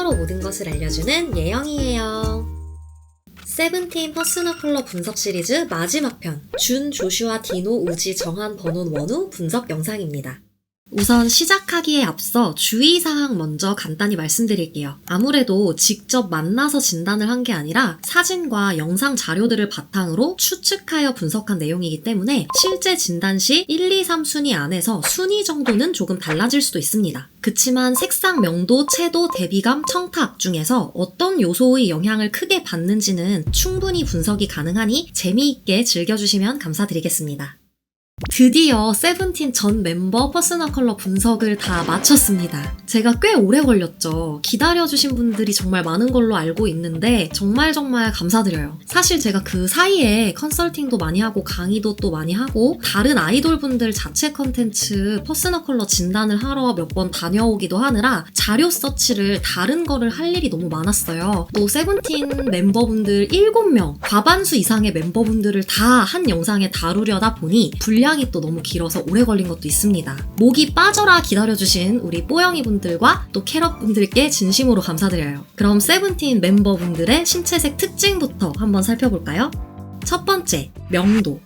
컬러로 모든 것을 알려주는 예영이에요. 세븐틴 퍼스널 컬러 분석 시리즈 마지막 편 준, 조슈아, 디노, 우지, 정한, 버논, 원우 분석 영상입니다. 우선 시작하기에 앞서 주의사항 먼저 간단히 말씀드릴게요. 아무래도 직접 만나서 진단을 한 게 아니라 사진과 영상 자료들을 바탕으로 추측하여 분석한 내용이기 때문에 실제 진단 시 1, 2, 3 순위 안에서 순위 정도는 조금 달라질 수도 있습니다. 그치만 색상, 명도, 채도, 대비감, 청탁 중에서 어떤 요소의 영향을 크게 받는지는 충분히 분석이 가능하니 재미있게 즐겨주시면 감사드리겠습니다. 드디어 세븐틴 전 멤버 퍼스널 컬러 분석을 다 마쳤습니다. 제가 꽤 오래 걸렸죠. 기다려주신 분들이 정말 많은 걸로 알고 있는데 정말 감사드려요. 사실 제가 그 사이에 컨설팅도 많이 하고 강의도 또 많이 하고 다른 아이돌분들 자체 컨텐츠 퍼스널 컬러 진단을 하러 몇 번 다녀오기도 하느라 자료 서치를 다른 거를 할 일이 너무 많았어요. 또 세븐틴 멤버분들 7명, 과반수 이상의 멤버분들을 다 한 영상에 다루려다 보니 분량이 또 너무 길어서 오래 걸린 것도 있습니다. 목이 빠져라 기다려주신 우리 뽀영이 분들과 또 캐럿 분들께 진심으로 감사드려요. 그럼 세븐틴 멤버분들의 신체색 특징부터 한번 살펴볼까요? 첫 번째, 명도.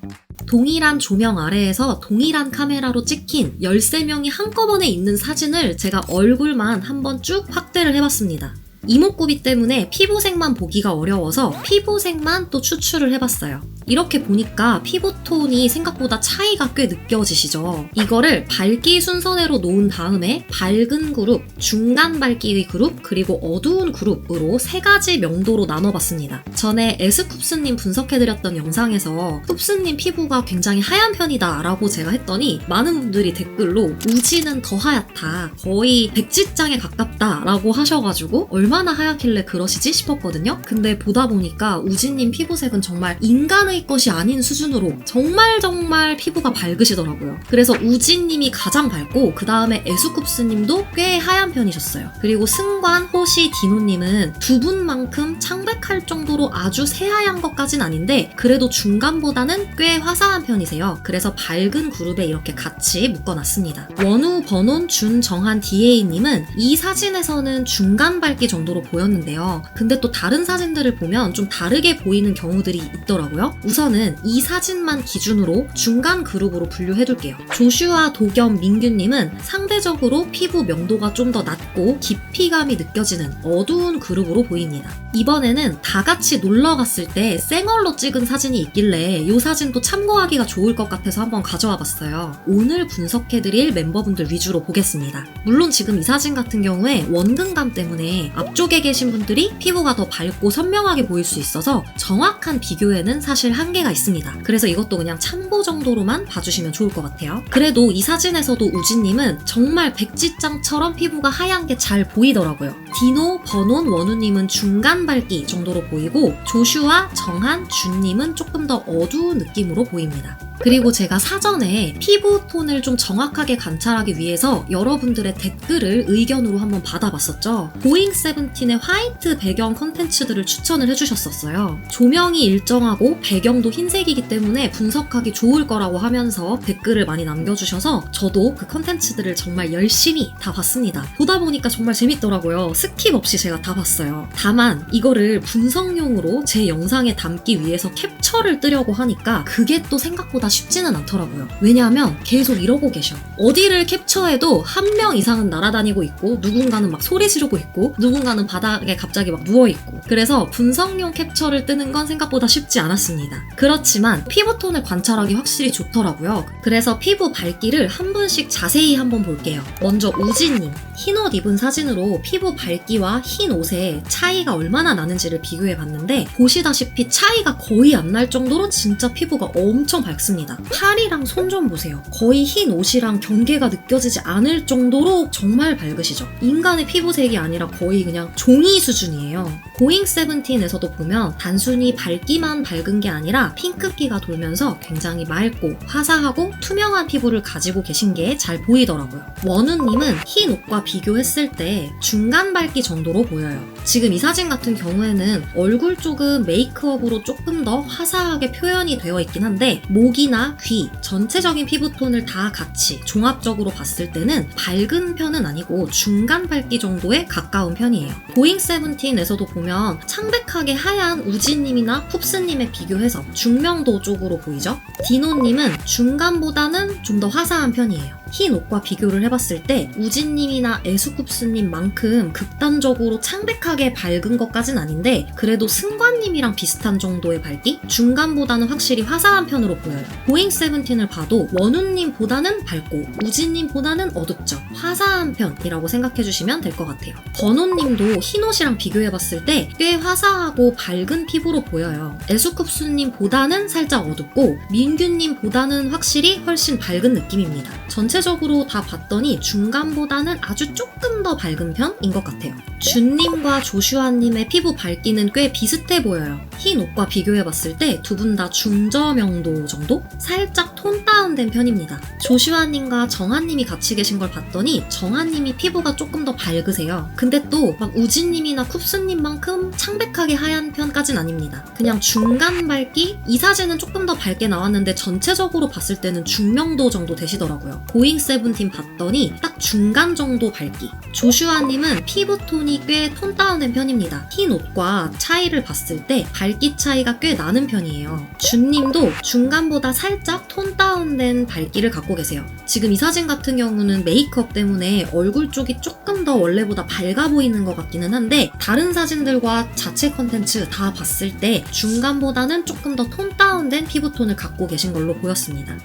동일한 조명 아래에서 동일한 카메라로 찍힌 13명이 한꺼번에 있는 사진을 제가 얼굴만 한번 쭉 확대를 해봤습니다. 이목구비 때문에 피부색만 보기가 어려워서 피부색만 또 추출을 해봤어요. 이렇게 보니까 피부톤이 생각보다 차이가 꽤 느껴지시죠? 이거를 밝기 순서대로 놓은 다음에 밝은 그룹, 중간 밝기의 그룹, 그리고 어두운 그룹으로 3가지 명도로 나눠봤습니다. 전에 에스쿱스님 분석해드렸던 영상에서 쿱스님 피부가 굉장히 하얀 편이다 라고 제가 했더니 많은 분들이 댓글로 우지는 더 하얗다, 거의 백지장에 가깝다 라고 하셔가지고 얼마나 하얗길래 그러시지 싶었거든요. 근데 보다 보니까 우지님 피부색은 정말 인간의 것이 아닌 수준으로 정말 피부가 밝으시더라고요. 그래서 우지님이 가장 밝고 그 다음에 에스쿱스님도 꽤 하얀 편이셨어요. 그리고 승관, 호시, 디노님은 두 분만큼 창백할 정도로 아주 새하얀 것까진 아닌데 그래도 중간보다는 꽤 화사한 편이세요. 그래서 밝은 그룹에 이렇게 같이 묶어놨습니다. 원우, 버논, 준, 정한, DA님은 이 사진에서는 중간 밝기 정도로 보였는데요. 근데 또 다른 사진들을 보면 좀 다르게 보이는 경우들이 있더라고요. 우선은 이 사진만 기준으로 중간 그룹으로 분류해둘게요. 조슈아, 도겸, 민규님은 상대적으로 피부 명도가 좀 더 낮고 깊이감이 느껴지는 어두운 그룹으로 보입니다. 이번에는 다 같이 놀러 갔을 때 쌩얼로 찍은 사진이 있길래 이 사진도 참고하기가 좋을 것 같아서 한번 가져와 봤어요. 오늘 분석해드릴 멤버분들 위주로 보겠습니다. 물론 지금 이 사진 같은 경우에 원근감 때문에 앞쪽에 계신 분들이 피부가 더 밝고 선명하게 보일 수 있어서 정확한 비교에는 사실 한계가 있습니다. 그래서 이것도 그냥 참고 정도로만 봐주시면 좋을 것 같아요. 그래도 이 사진에서도 우지님은 정말 백지장처럼 피부가 하얀 게 잘 보이더라고요. 디노, 버논, 원우님은 중간 밝기 정도로 보이고 조슈아, 정한, 준님은 조금 더 어두운 느낌으로 보입니다. 그리고 제가 사전에 피부톤을 좀 정확하게 관찰하기 위해서 여러분들의 댓글을 의견으로 한번 받아봤었죠. 고잉 세븐틴의 화이트 배경 컨텐츠들을 추천을 해주셨었어요. 조명이 일정하고 배경도 흰색이기 때문에 분석하기 좋을 거라고 하면서 댓글을 많이 남겨주셔서 저도 그 컨텐츠들을 정말 열심히 다 봤습니다. 보다 보니까 정말 재밌더라고요. 스킵 없이 제가 다 봤어요. 다만 이거를 분석용으로 제 영상에 담기 위해서 캡처를 뜨려고 하니까 그게 또 생각보다 쉽지는 않더라고요. 왜냐하면 계속 이러고 계셔. 어디를 캡처해도 한 명 이상은 날아다니고 있고 누군가는 막 소리 지르고 있고 누군가는 바닥에 갑자기 막 누워있고 그래서 분석용 캡처를 뜨는 건 생각보다 쉽지 않았습니다. 그렇지만 피부톤을 관찰하기 확실히 좋더라고요. 그래서 피부 밝기를 한 분씩 자세히 한번 볼게요. 먼저 우지님, 흰 옷 입은 사진으로 피부 밝기와 흰 옷의 차이가 얼마나 나는지를 비교해봤는데 보시다시피 차이가 거의 안 날 정도로 진짜 피부가 엄청 밝습니다. 팔이랑 손 좀 보세요. 거의 흰 옷이랑 경계가 느껴지지 않을 정도로 정말 밝으시죠? 인간의 피부색이 아니라 거의 그냥 종이 수준이에요. 고잉 세븐틴에서도 보면 단순히 밝기만 밝은 게 아니라 핑크기가 돌면서 굉장히 맑고 화사하고 투명한 피부를 가지고 계신 게 잘 보이더라고요. 원우님은 흰 옷과 비교했을 때 중간 밝기 정도로 보여요. 지금 이 사진 같은 경우에는 얼굴 쪽은 메이크업으로 조금 더 화사하게 표현이 되어 있긴 한데 목이나 입이나 귀, 전체적인 피부톤을 다 같이 종합적으로 봤을 때는 밝은 편은 아니고 중간 밝기 정도에 가까운 편이에요. 고잉 세븐틴에서도 보면 창백하게 하얀 우지님이나 쿱스님에 비교해서 중명도 쪽으로 보이죠? 디노님은 중간보다는 좀 더 화사한 편이에요. 흰 옷과 비교를 해봤을 때 우진님이나 에스쿱스님만큼 극단적으로 창백하게 밝은 것까진 아닌데 그래도 승관님이랑 비슷한 정도의 밝기? 중간보다는 확실히 화사한 편으로 보여요. 고잉 세븐틴을 봐도 원우님보다는 밝고 우진님보다는 어둡죠. 화사한 편이라고 생각해주시면 될 것 같아요. 번호님도 흰 옷이랑 비교해봤을 때 꽤 화사하고 밝은 피부로 보여요. 에스쿱스님보다는 살짝 어둡고 민규님보다는 확실히 훨씬 밝은 느낌입니다. 전체적으로 다 봤더니 중간보다는 아주 조금 더 밝은 편인 것 같아요. 준님과 조슈아님의 피부 밝기는 꽤 비슷해 보여요. 흰 옷과 비교해봤을 때 두 분 다 중저명도 정도? 살짝 톤 다운된 편입니다. 조슈아님과 정한님이 같이 계신 걸 봤더니 정한님이 피부가 조금 더 밝으세요. 근데 또 막 우진님이나 쿱스님만큼 창백하게 하얀 편까진 아닙니다. 그냥 중간 밝기? 이 사진은 조금 더 밝게 나왔는데 전체적으로 봤을 때는 중명도 정도 되시더라고요. 고잉 세븐틴 봤더니 딱 중간 정도 밝기. 조슈아님은 피부톤이 꽤 톤 다운된 편입니다. 흰 옷과 차이를 봤을 때 밝기 차이가 꽤 나는 편이에요. 준님도 중간보다 살짝 톤 다운된 밝기를 갖고 계세요. 지금 이 사진 같은 경우는 메이크업 때문에 얼굴 쪽이 조금 더 원래보다 밝아 보이는 것 같기는 한데 다른 사진들과 자체 컨텐츠 다 봤을 때 중간보다는 조금 더 톤 다운된 피부톤을 갖고 계신 걸로 보였습니다.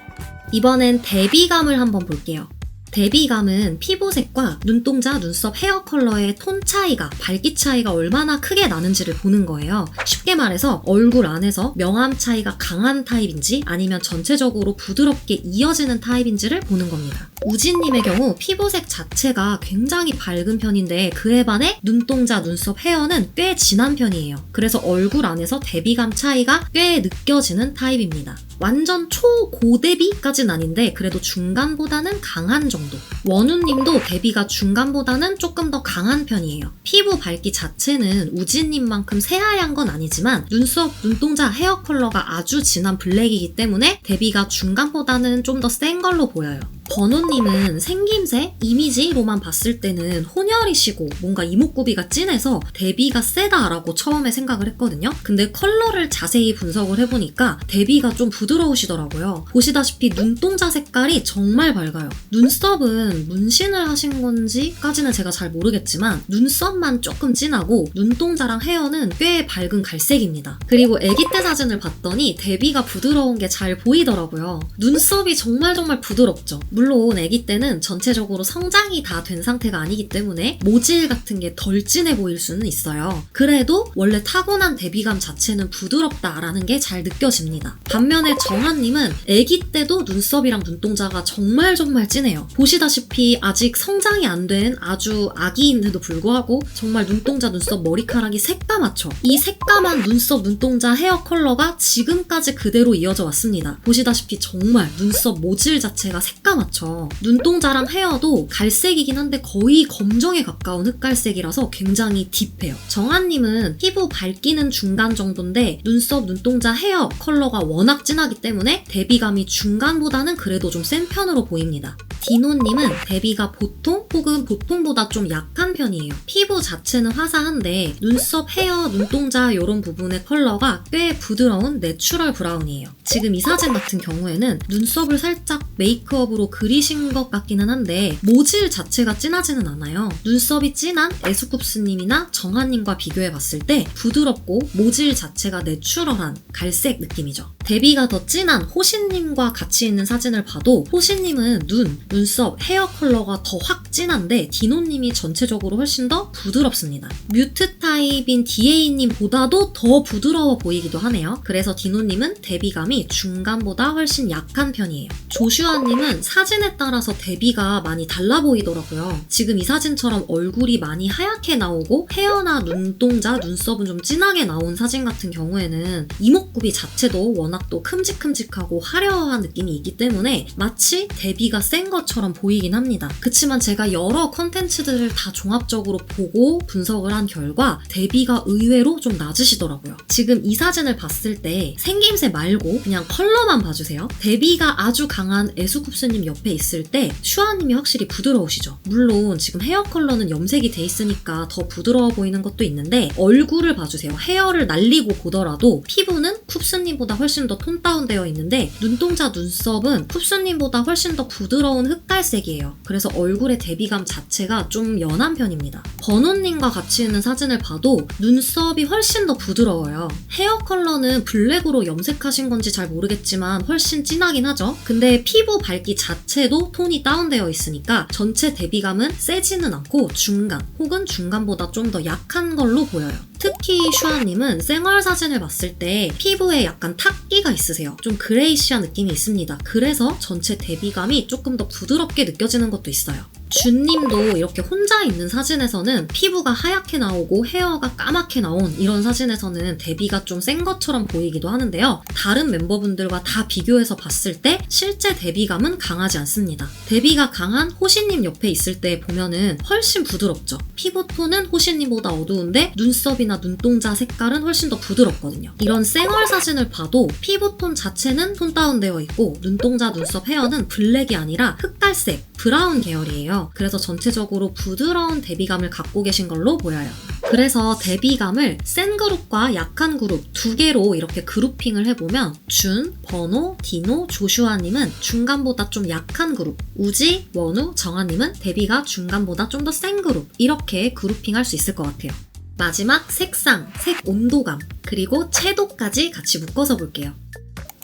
이번엔 대비감을 한번 볼게요. 대비감은 피부색과 눈동자, 눈썹, 헤어 컬러의 톤 차이가, 밝기 차이가 얼마나 크게 나는지를 보는 거예요. 쉽게 말해서 얼굴 안에서 명암 차이가 강한 타입인지 아니면 전체적으로 부드럽게 이어지는 타입인지를 보는 겁니다. 우진님의 경우 피부색 자체가 굉장히 밝은 편인데 그에 반해 눈동자, 눈썹, 헤어는 꽤 진한 편이에요. 그래서 얼굴 안에서 대비감 차이가 꽤 느껴지는 타입입니다. 완전 초고대비까진 아닌데 그래도 중간보다는 강한 정도. 원우님도 대비가 중간보다는 조금 더 강한 편이에요. 피부 밝기 자체는 우진님만큼 새하얀 건 아니지만 눈썹, 눈동자, 헤어 컬러가 아주 진한 블랙이기 때문에 대비가 중간보다는 좀 더 센 걸로 보여요. 번호님은 생김새, 이미지로만 봤을 때는 혼혈이시고 뭔가 이목구비가 진해서 대비가 세다라고 처음에 생각을 했거든요. 근데 컬러를 자세히 분석을 해보니까 대비가 좀 부드러우시더라고요. 보시다시피 눈동자 색깔이 정말 밝아요. 눈썹은 문신을 하신 건지까지는 제가 잘 모르겠지만 눈썹만 조금 진하고 눈동자랑 헤어는 꽤 밝은 갈색입니다. 그리고 아기 때 사진을 봤더니 대비가 부드러운 게 잘 보이더라고요. 눈썹이 정말 부드럽죠. 물론 아기 때는 전체적으로 성장이 다 된 상태가 아니기 때문에 모질 같은 게 덜 진해 보일 수는 있어요. 그래도 원래 타고난 대비감 자체는 부드럽다라는 게 잘 느껴집니다. 반면에 정한님은 아기 때도 눈썹이랑 눈동자가 정말 진해요. 보시다시피 아직 성장이 안 된 아주 아기인데도 불구하고 정말 눈동자, 눈썹, 머리카락이 새까맣죠. 이 새까만 눈썹, 눈동자, 헤어 컬러가 지금까지 그대로 이어져 왔습니다. 보시다시피 정말 눈썹 모질 자체가 새까맣죠. 눈동자랑 헤어도 갈색이긴 한데 거의 검정에 가까운 흑갈색이라서 굉장히 딥해요. 정한님은 피부 밝기는 중간 정도인데 눈썹, 눈동자, 헤어 컬러가 워낙 진하기 때문에 대비감이 중간보다는 그래도 좀 센 편으로 보입니다. 디노님은 대비가 보통 혹은 보통보다 좀 약한 편이에요. 피부 자체는 화사한데 눈썹, 헤어, 눈동자 이런 부분의 컬러가 꽤 부드러운 내추럴 브라운이에요. 지금 이 사진 같은 경우에는 눈썹을 살짝 메이크업으로 그리신 것 같기는 한데 모질 자체가 진하지는 않아요. 눈썹이 진한 에스쿱스님이나 정한님과 비교해봤을 때 부드럽고 모질 자체가 내추럴한 갈색 느낌이죠. 대비가 더 진한 호신님과 같이 있는 사진을 봐도 호신님은 눈, 눈썹, 헤어 컬러가 더 확 진한데 디노님이 전체적으로 훨씬 더 부드럽습니다. 뮤트 타입인 DA님보다도 더 부드러워 보이기도 하네요. 그래서 디노님은 대비감이 중간보다 훨씬 약한 편이에요. 조슈아님은 사진에 따라서 대비가 많이 달라 보이더라고요. 지금 이 사진처럼 얼굴이 많이 하얗게 나오고 헤어나 눈동자, 눈썹은 좀 진하게 나온 사진 같은 경우에는 이목구비 자체도 워낙 워낙 또 큼직큼직하고 화려한 느낌이 있기 때문에 마치 대비가 센 것처럼 보이긴 합니다. 그치만 제가 여러 컨텐츠들을 다 종합적으로 보고 분석을 한 결과 대비가 의외로 좀 낮으시더라고요. 지금 이 사진을 봤을 때 생김새 말고 그냥 컬러만 봐주세요. 대비가 아주 강한 에스쿱스님 옆에 있을 때 슈아님이 확실히 부드러우시죠. 물론 지금 헤어 컬러는 염색이 돼 있으니까 더 부드러워 보이는 것도 있는데 얼굴을 봐주세요. 헤어를 날리고 보더라도 피부는 쿱스님보다 훨씬 더 톤 다운되어 있는데 눈동자, 눈썹은 쿱스님보다 훨씬 더 부드러운 흑갈색이에요. 그래서 얼굴의 대비감 자체가 좀 연한 편입니다. 버논님과 같이 있는 사진을 봐도 눈썹이 훨씬 더 부드러워요. 헤어 컬러는 블랙으로 염색하신 건지 잘 모르겠지만 훨씬 진하긴 하죠. 근데 피부 밝기 자체도 톤이 다운되어 있으니까 전체 대비감은 세지는 않고 중간 혹은 중간보다 좀 더 약한 걸로 보여요. 특히 슈아님은 생얼 사진을 봤을 때 피부에 약간 탁기가 있으세요. 좀 그레이시한 느낌이 있습니다. 그래서 전체 대비감이 조금 더 부드럽게 느껴지는 것도 있어요. 준님도 이렇게 혼자 있는 사진에서는 피부가 하얗게 나오고 헤어가 까맣게 나온 이런 사진에서는 대비가 좀 센 것처럼 보이기도 하는데요. 다른 멤버분들과 다 비교해서 봤을 때 실제 대비감은 강하지 않습니다. 대비가 강한 호시님 옆에 있을 때 보면은 훨씬 부드럽죠. 피부톤은 호시님보다 어두운데 눈썹이나 눈동자 색깔은 훨씬 더 부드럽거든요. 이런 생얼 사진을 봐도 피부톤 자체는 톤 다운되어 있고 눈동자, 눈썹, 헤어는 블랙이 아니라 흑갈색, 브라운 계열이에요. 그래서 전체적으로 부드러운 대비감을 갖고 계신 걸로 보여요. 그래서 대비감을 센 그룹과 약한 그룹 두 개로 이렇게 그룹핑을 해보면 준, 버노, 디노, 조슈아님은 중간보다 좀 약한 그룹, 우지, 원우, 정아님은 대비가 중간보다 좀 더 센 그룹, 이렇게 그룹핑할 수 있을 것 같아요. 마지막 색상, 색 온도감, 그리고 채도까지 같이 묶어서 볼게요.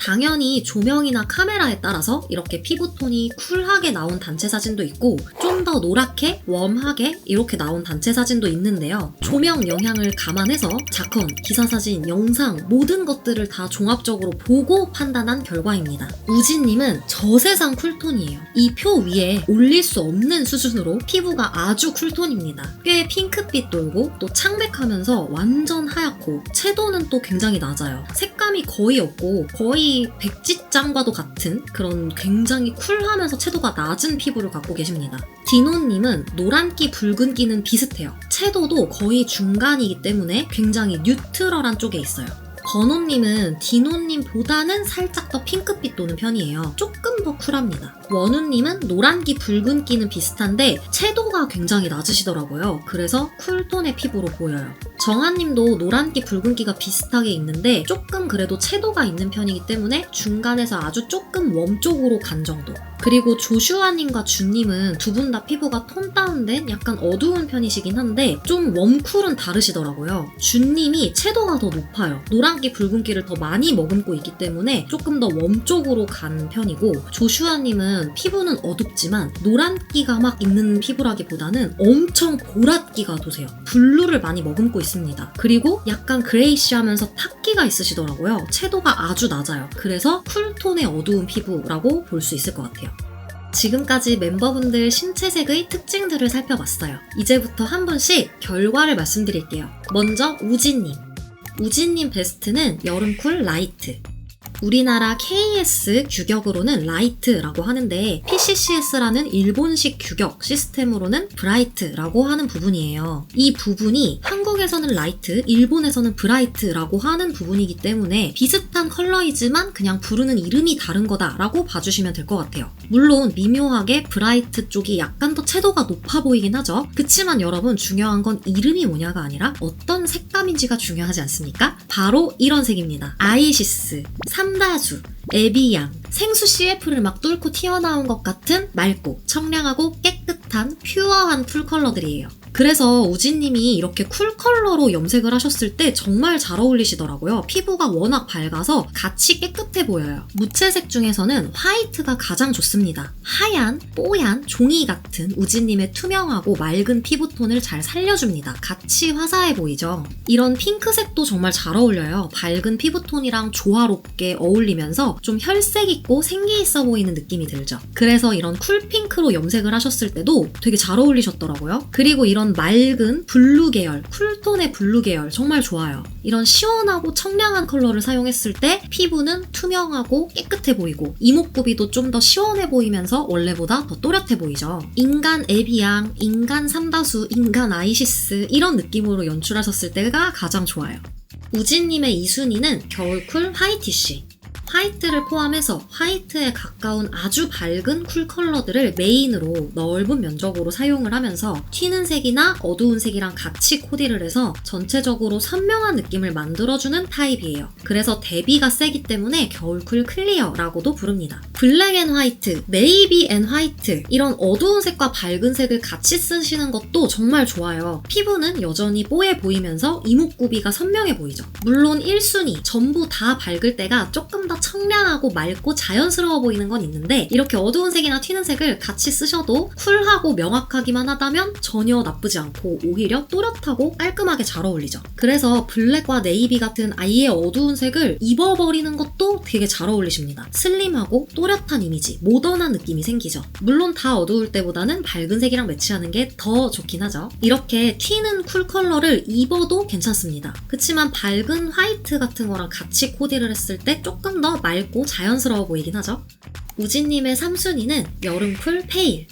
당연히 조명이나 카메라에 따라서 이렇게 피부톤이 쿨하게 나온 단체 사진도 있고 좀 더 노랗게, 웜하게 이렇게 나온 단체 사진도 있는데요. 조명 영향을 감안해서 자컨, 기사사진, 영상 모든 것들을 다 종합적으로 보고 판단한 결과입니다. 우진님은 저세상 쿨톤이에요. 이 표 위에 올릴 수 없는 수준으로 피부가 아주 쿨톤입니다. 꽤 핑크빛 돌고 또 창백하면서 완전 하얗고 채도는 또 굉장히 낮아요. 색감이 거의 없고 거의 백지장과도 같은 그런 굉장히 쿨하면서 채도가 낮은 피부를 갖고 계십니다. 디노님은 노란기, 붉은기는 비슷해요. 채도도 거의 중간이기 때문에 굉장히 뉴트럴한 쪽에 있어요. 버논님은 디노님보다는 살짝 더 핑크빛 도는 편이에요. 조금 더 쿨합니다. 원우님은 노란기, 붉은기는 비슷한데 채도가 굉장히 낮으시더라고요. 그래서 쿨톤의 피부로 보여요. 정아님도 노란기, 붉은기가 비슷하게 있는데 조금 그래도 채도가 있는 편이기 때문에 중간에서 아주 조금 웜 쪽으로 간 정도. 그리고 조슈아님과 준님은 두 분 다 피부가 톤 다운된 약간 어두운 편이시긴 한데 좀 웜쿨은 다르시더라고요. 준님이 채도가 더 높아요. 노란기, 붉은기를 더 많이 머금고 있기 때문에 조금 더 웜 쪽으로 간 편이고 조슈아님은 피부는 어둡지만 노란기가 막 있는 피부라기보다는 엄청 보랏기가 도세요. 블루를 많이 머금고 있습니다. 그리고 약간 그레이시하면서 탁기가 있으시더라고요. 채도가 아주 낮아요. 그래서 쿨톤의 어두운 피부라고 볼 수 있을 것 같아요. 지금까지 멤버분들 신체색의 특징들을 살펴봤어요. 이제부터 한 분씩 결과를 말씀드릴게요. 먼저 우진님. 우진님 베스트는 여름쿨 라이트. 우리나라 KS 규격으로는 라이트라고 하는데 PCCS라는 일본식 규격 시스템으로는 브라이트라고 하는 부분이에요. 이 부분이 한국에서는 라이트, 일본에서는 브라이트라고 하는 부분이기 때문에 비슷한 컬러이지만 그냥 부르는 이름이 다른 거다라고 봐주시면 될 것 같아요. 물론 미묘하게 브라이트 쪽이 약간 더 채도가 높아 보이긴 하죠. 그치만 여러분 중요한 건 이름이 뭐냐가 아니라 어떤 색감인지가 중요하지 않습니까? 바로 이런 색입니다. 아이시스, 삼다수, 에비양, 생수 CF를 막 뚫고 튀어나온 것 같은 맑고 청량하고 깨끗한 퓨어한 쿨 컬러들이에요. 그래서 우진님이 이렇게 쿨 컬러로 염색을 하셨을 때 정말 잘 어울리시더라고요. 피부가 워낙 밝아서 같이 깨끗해 보여요. 무채색 중에서는 화이트가 가장 좋습니다. 하얀, 뽀얀, 종이 같은 우진님의 투명하고 맑은 피부톤을 잘 살려줍니다. 같이 화사해 보이죠? 이런 핑크색도 정말 잘 어울려요. 밝은 피부톤이랑 조화롭게 어울리면서 좀 혈색 있고 생기 있어 보이는 느낌이 들죠. 그래서 이런 쿨핑크로 염색을 하셨을 때도 되게 잘 어울리셨더라고요. 그리고 이런 맑은 블루 계열, 쿨톤의 블루 계열 정말 좋아요. 이런 시원하고 청량한 컬러를 사용했을 때 피부는 투명하고 깨끗해 보이고 이목구비도 좀 더 시원해 보이면서 원래보다 더 또렷해 보이죠. 인간 에비앙, 인간 삼다수, 인간 아이시스 이런 느낌으로 연출하셨을 때가 가장 좋아요. 우진님의 2순위는 겨울쿨 화이티쉬. 화이트를 포함해서 화이트에 가까운 아주 밝은 쿨 컬러들을 메인으로 넓은 면적으로 사용을 하면서 튀는 색이나 어두운 색이랑 같이 코디를 해서 전체적으로 선명한 느낌을 만들어주는 타입이에요. 그래서 대비가 세기 때문에 겨울쿨 클리어라고도 부릅니다. 블랙 앤 화이트, 네이비 앤 화이트 이런 어두운 색과 밝은 색을 같이 쓰시는 것도 정말 좋아요. 피부는 여전히 뽀해 보이면서 이목구비가 선명해 보이죠. 물론 1순위 전부 다 밝을 때가 조금 더 청량하고 맑고 자연스러워 보이는 건 있는데 이렇게 어두운 색이나 튀는 색을 같이 쓰셔도 쿨하고 명확하기만 하다면 전혀 나쁘지 않고 오히려 또렷하고 깔끔하게 잘 어울리죠. 그래서 블랙과 네이비 같은 아예 어두운 색을 입어버리는 것도 되게 잘 어울리십니다. 슬림하고 또렷한 이미지, 모던한 느낌이 생기죠. 물론 다 어두울 때보다는 밝은 색이랑 매치하는 게 더 좋긴 하죠. 이렇게 튀는 쿨 컬러를 입어도 괜찮습니다. 그치만 밝은 화이트 같은 거랑 같이 코디를 했을 때 조금 더 맑고 자연스러워 보이긴 하죠. 우진님의 3순위는 여름쿨 페일.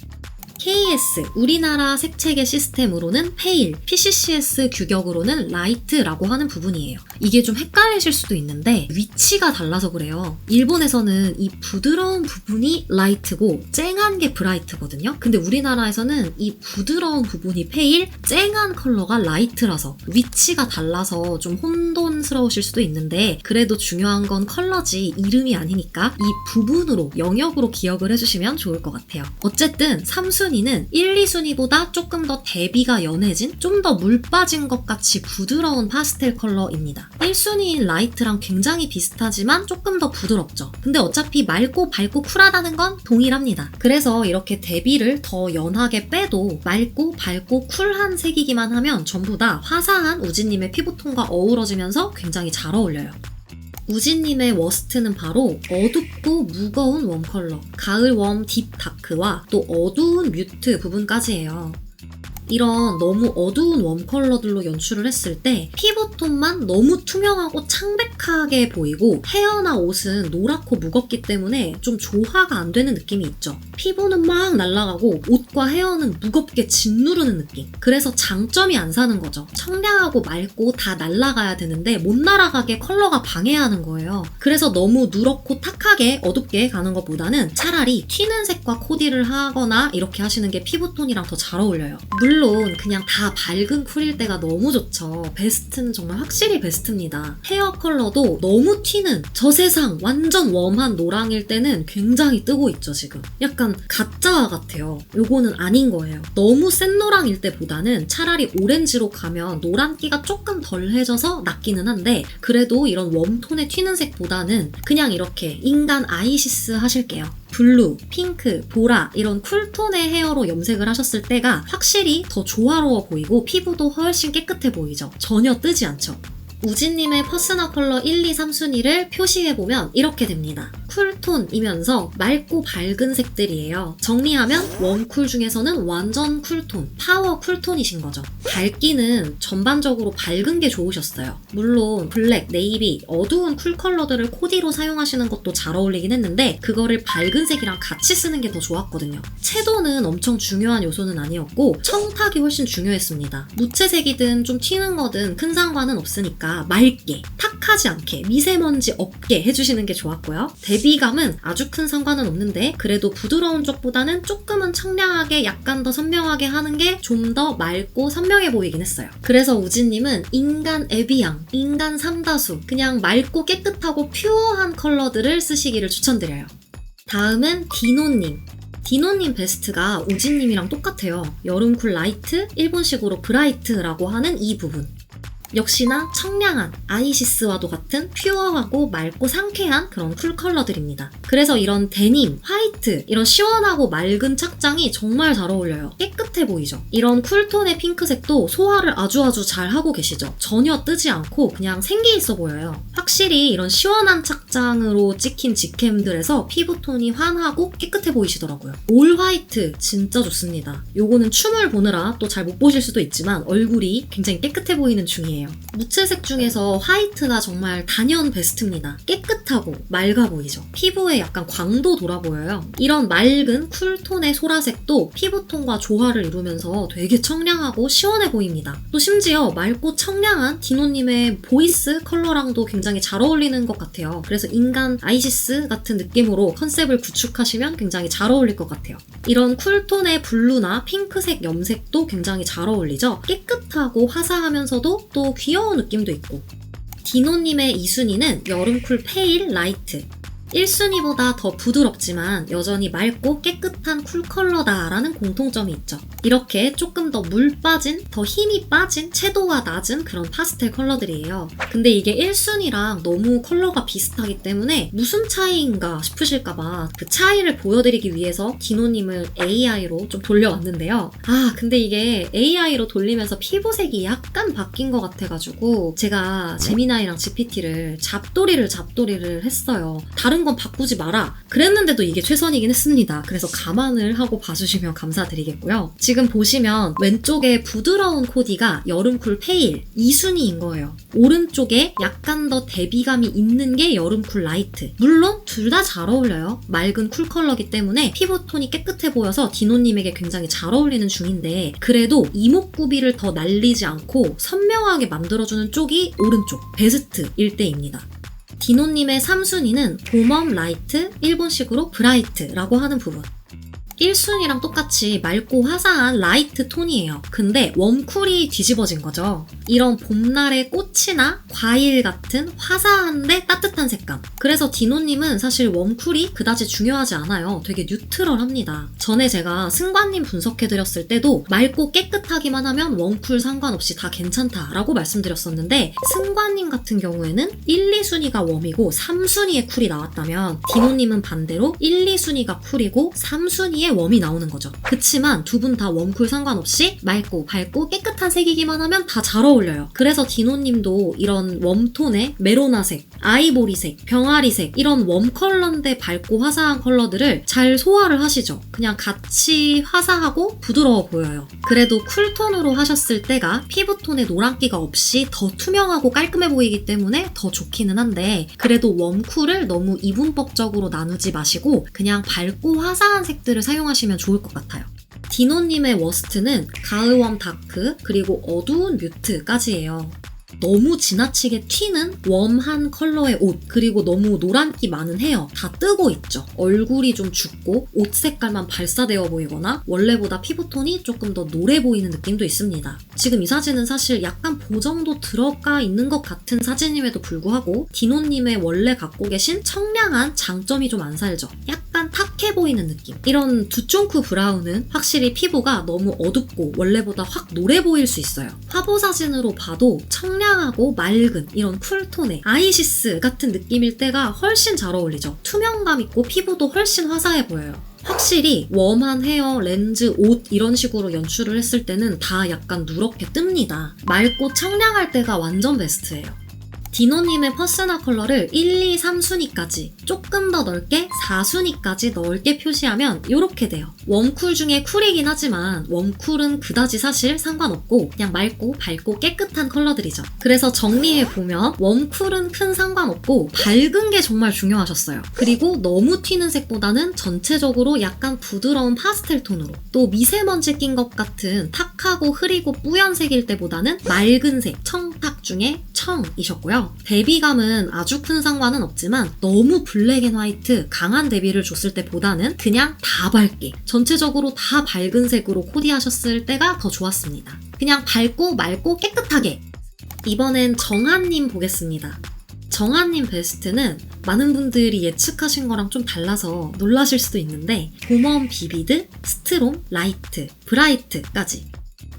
KS, 우리나라 색체계 시스템으로는 페일, PCCS 규격으로는 라이트라고 하는 부분이에요. 이게 좀 헷갈리실 수도 있는데 위치가 달라서 그래요. 일본에서는 이 부드러운 부분이 라이트고 쨍한 게 브라이트거든요. 근데 우리나라에서는 이 부드러운 부분이 페일, 쨍한 컬러가 라이트라서 위치가 달라서 좀 혼돈스러우실 수도 있는데 그래도 중요한 건 컬러지 이름이 아니니까 이 부분으로, 영역으로 기억을 해주시면 좋을 것 같아요. 어쨌든 3순위는 1, 2순위보다 조금 더 대비가 연해진, 좀 더 물 빠진 것 같이 부드러운 파스텔 컬러입니다. 1순위인 라이트랑 굉장히 비슷하지만 조금 더 부드럽죠. 근데 어차피 맑고 밝고 쿨하다는 건 동일합니다. 그래서 이렇게 대비를 더 연하게 빼도 맑고 밝고 쿨한 색이기만 하면 전부 다 화사한 우진님의 피부톤과 어우러지면서 굉장히 잘 어울려요. 우진님의 워스트는 바로 어둡고 무거운 웜 컬러, 가을 웜 딥 다크와 또 어두운 뮤트 부분까지예요. 이런 너무 어두운 웜 컬러들로 연출을 했을 때 피부톤만 너무 투명하고 창백하게 보이고 헤어나 옷은 노랗고 무겁기 때문에 좀 조화가 안 되는 느낌이 있죠. 피부는 막 날아가고 옷과 헤어는 무겁게 짓누르는 느낌. 그래서 장점이 안 사는 거죠. 청량하고 맑고 다 날아가야 되는데 못 날아가게 컬러가 방해하는 거예요. 그래서 너무 누렇고 탁하게 어둡게 가는 것보다는 차라리 튀는 색과 코디를 하거나 이렇게 하시는 게 피부톤이랑 더 잘 어울려요. 물론 그냥 다 밝은 쿨일 때가 너무 좋죠. 베스트는 정말 확실히 베스트입니다. 헤어 컬러도 너무 튀는 저 세상 완전 웜한 노랑일 때는 굉장히 뜨고 있죠 지금. 약간 가짜 같아요. 요거는 아닌 거예요. 너무 센 노랑일 때보다는 차라리 오렌지로 가면 노란기가 조금 덜해져서 낫기는 한데 그래도 이런 웜톤의 튀는 색보다는 그냥 이렇게 인간 아이시스 하실게요. 블루, 핑크, 보라 이런 쿨톤의 헤어로 염색을 하셨을 때가 확실히 더 조화로워 보이고 피부도 훨씬 깨끗해 보이죠. 전혀 뜨지 않죠. 우진님의 퍼스널 컬러 1, 2, 3순위를 표시해보면 이렇게 됩니다. 쿨톤이면서 맑고 밝은 색들이에요. 정리하면 웜쿨 중에서는 완전 쿨톤, 파워 쿨톤이신 거죠. 밝기는 전반적으로 밝은 게 좋으셨어요. 물론 블랙, 네이비, 어두운 쿨 컬러들을 코디로 사용하시는 것도 잘 어울리긴 했는데 그거를 밝은 색이랑 같이 쓰는 게 더 좋았거든요. 채도는 엄청 중요한 요소는 아니었고 청탁이 훨씬 중요했습니다. 무채색이든 좀 튀는 거든 큰 상관은 없으니까 맑게, 탁하지 않게, 미세먼지 없게 해주시는 게 좋았고요. 대비감은 아주 큰 상관은 없는데 그래도 부드러운 쪽보다는 조금은 청량하게 약간 더 선명하게 하는 게 좀 더 맑고 선명해 보이긴 했어요. 그래서 우진님은 인간 에비앙, 인간 삼다수 그냥 맑고 깨끗하고 퓨어한 컬러들을 쓰시기를 추천드려요. 다음은 디노님. 디노님 베스트가 우진님이랑 똑같아요. 여름쿨 라이트, 일본식으로 브라이트라고 하는 이 부분. 역시나 청량한 아이시스와도 같은 퓨어하고 맑고 상쾌한 그런 쿨 컬러들입니다. 그래서 이런 데님, 화이트, 이런 시원하고 맑은 착장이 정말 잘 어울려요. 깨끗해 보이죠? 이런 쿨톤의 핑크색도 소화를 아주 잘 하고 계시죠? 전혀 뜨지 않고 그냥 생기 있어 보여요. 확실히 이런 시원한 착장으로 찍힌 직캠들에서 피부톤이 환하고 깨끗해 보이시더라고요. 올 화이트 진짜 좋습니다. 요거는 춤을 보느라 또 잘 못 보실 수도 있지만 얼굴이 굉장히 깨끗해 보이는 중이에요. 무채색 중에서 화이트가 정말 단연 베스트입니다. 깨끗하고 맑아 보이죠? 피부에 약간 광도 돌아 보여요. 이런 맑은 쿨톤의 소라색도 피부톤과 조화를 이루면서 되게 청량하고 시원해 보입니다. 또 심지어 맑고 청량한 디노님의 보이스 컬러랑도 굉장히 잘 어울리는 것 같아요. 그래서 인간 아이시스 같은 느낌으로 컨셉을 구축하시면 굉장히 잘 어울릴 것 같아요. 이런 쿨톤의 블루나 핑크색 염색도 굉장히 잘 어울리죠? 깨끗하고 화사하면서도 또 귀여운 느낌도 있고. 디노님의 2순위는 여름쿨 페일 라이트. 1순위보다 더 부드럽지만 여전히 맑고 깨끗한 쿨 컬러다라는 공통점이 있죠. 이렇게 조금 더 물 빠진, 더 힘이 빠진 채도가 낮은 그런 파스텔 컬러들이에요. 근데 이게 1순위랑 너무 컬러가 비슷하기 때문에 무슨 차이인가 싶으실까봐 그 차이를 보여드리기 위해서 디노님을 AI로 좀 돌려왔는데요. 근데 이게 AI로 돌리면서 피부색이 약간 바뀐 것 같아가지고 제가 제미나이랑 GPT를 잡돌이를 했어요. 다른 건 바꾸지 마라 그랬는데도 이게 최선이긴 했습니다. 그래서 감안을 하고 봐주시면 감사드리겠고요. 지금 보시면 왼쪽에 부드러운 코디가 여름쿨 페일 2순위인 거예요. 오른쪽에 약간 더 대비감이 있는 게 여름쿨 라이트. 물론 둘 다 잘 어울려요. 맑은 쿨 컬러기 때문에 피부톤이 깨끗해 보여서 디노님에게 굉장히 잘 어울리는 중인데 그래도 이목구비를 더 날리지 않고 선명하게 만들어주는 쪽이 오른쪽 베스트일 때입니다. 디노님의 3순위는 봄웜 라이트, 일본식으로 브라이트라고 하는 부분. 1순위랑 똑같이 맑고 화사한 라이트 톤이에요. 근데 웜쿨이 뒤집어진 거죠. 이런 봄날의 꽃이나 과일 같은 화사한데 따뜻한 색감. 그래서 디노님은 사실 웜쿨이 그다지 중요하지 않아요. 되게 뉴트럴합니다. 전에 제가 승관님 분석해드렸을 때도 맑고 깨끗하기만 하면 웜쿨 상관없이 다 괜찮다라고 말씀드렸었는데 승관님 같은 경우에는 1, 2순위가 웜이고 3순위에 쿨이 나왔다면 디노님은 반대로 1, 2순위가 쿨이고 3순위에 웜이 나오는 거죠. 그치만 두 분 다 웜쿨 상관없이 맑고 밝고 깨끗한 색이기만 하면 다 잘 어울려요. 그래서 디노님도 이런 웜톤의 메로나색, 아이보리색, 병아리색 이런 웜 컬러인데 밝고 화사한 컬러들을 잘 소화를 하시죠. 그냥 같이 화사하고 부드러워 보여요. 그래도 쿨톤으로 하셨을 때가 피부톤에 노란기가 없이 더 투명하고 깔끔해 보이기 때문에 더 좋기는 한데 그래도 웜쿨을 너무 이분법적으로 나누지 마시고 그냥 밝고 화사한 색들을 사용하시면 좋을 것 같아요. 디노님의 워스트는 가을웜 다크 그리고 어두운 뮤트까지예요. 너무 지나치게 튀는 웜한 컬러의 옷 그리고 너무 노란기 많은 헤어 다 뜨고 있죠. 얼굴이 좀 죽고 옷 색깔만 발사되어 보이거나 원래보다 피부톤이 조금 더 노래 보이는 느낌도 있습니다. 지금 이 사진은 사실 약간 보정도 들어가 있는 것 같은 사진임에도 불구하고 디노님의 원래 갖고 계신 청량한 장점이 좀 안 살죠. 약간 탁해 보이는 느낌. 이런 두쫑크 브라운은 확실히 피부가 너무 어둡고 원래보다 확 노래 보일 수 있어요. 화보 사진으로 봐도 청량하고 맑은 이런 쿨톤의 아이시스 같은 느낌일 때가 훨씬 잘 어울리죠. 투명감 있고 피부도 훨씬 화사해 보여요. 확실히 웜한 헤어, 렌즈, 옷 이런 식으로 연출을 했을 때는 다 약간 누렇게 뜹니다. 맑고 청량할 때가 완전 베스트예요. 디노님의 퍼스널 컬러를 1, 2, 3순위까지 조금 더 넓게 4순위까지 넓게 표시하면 이렇게 돼요. 웜쿨 중에 쿨이긴 하지만 웜쿨은 그다지 사실 상관없고 그냥 맑고 밝고 깨끗한 컬러들이죠. 그래서 정리해보면 웜쿨은 큰 상관없고 밝은 게 정말 중요하셨어요. 그리고 너무 튀는 색보다는 전체적으로 약간 부드러운 파스텔 톤으로 또 미세먼지 낀 것 같은 탁하고 흐리고 뿌연색일 때보다는 맑은 색, 청탁 중에 청이셨고요. 대비감은 아주 큰 상관은 없지만 너무 블랙 앤 화이트 강한 대비를 줬을 때보다는 그냥 다 밝게 전체적으로 다 밝은 색으로 코디하셨을 때가 더 좋았습니다. 그냥 밝고 맑고 깨끗하게. 이번엔 정한님 보겠습니다. 정한님 베스트는 많은 분들이 예측하신 거랑 좀 달라서 놀라실 수도 있는데 봄웜 비비드, 스트롬, 라이트, 브라이트까지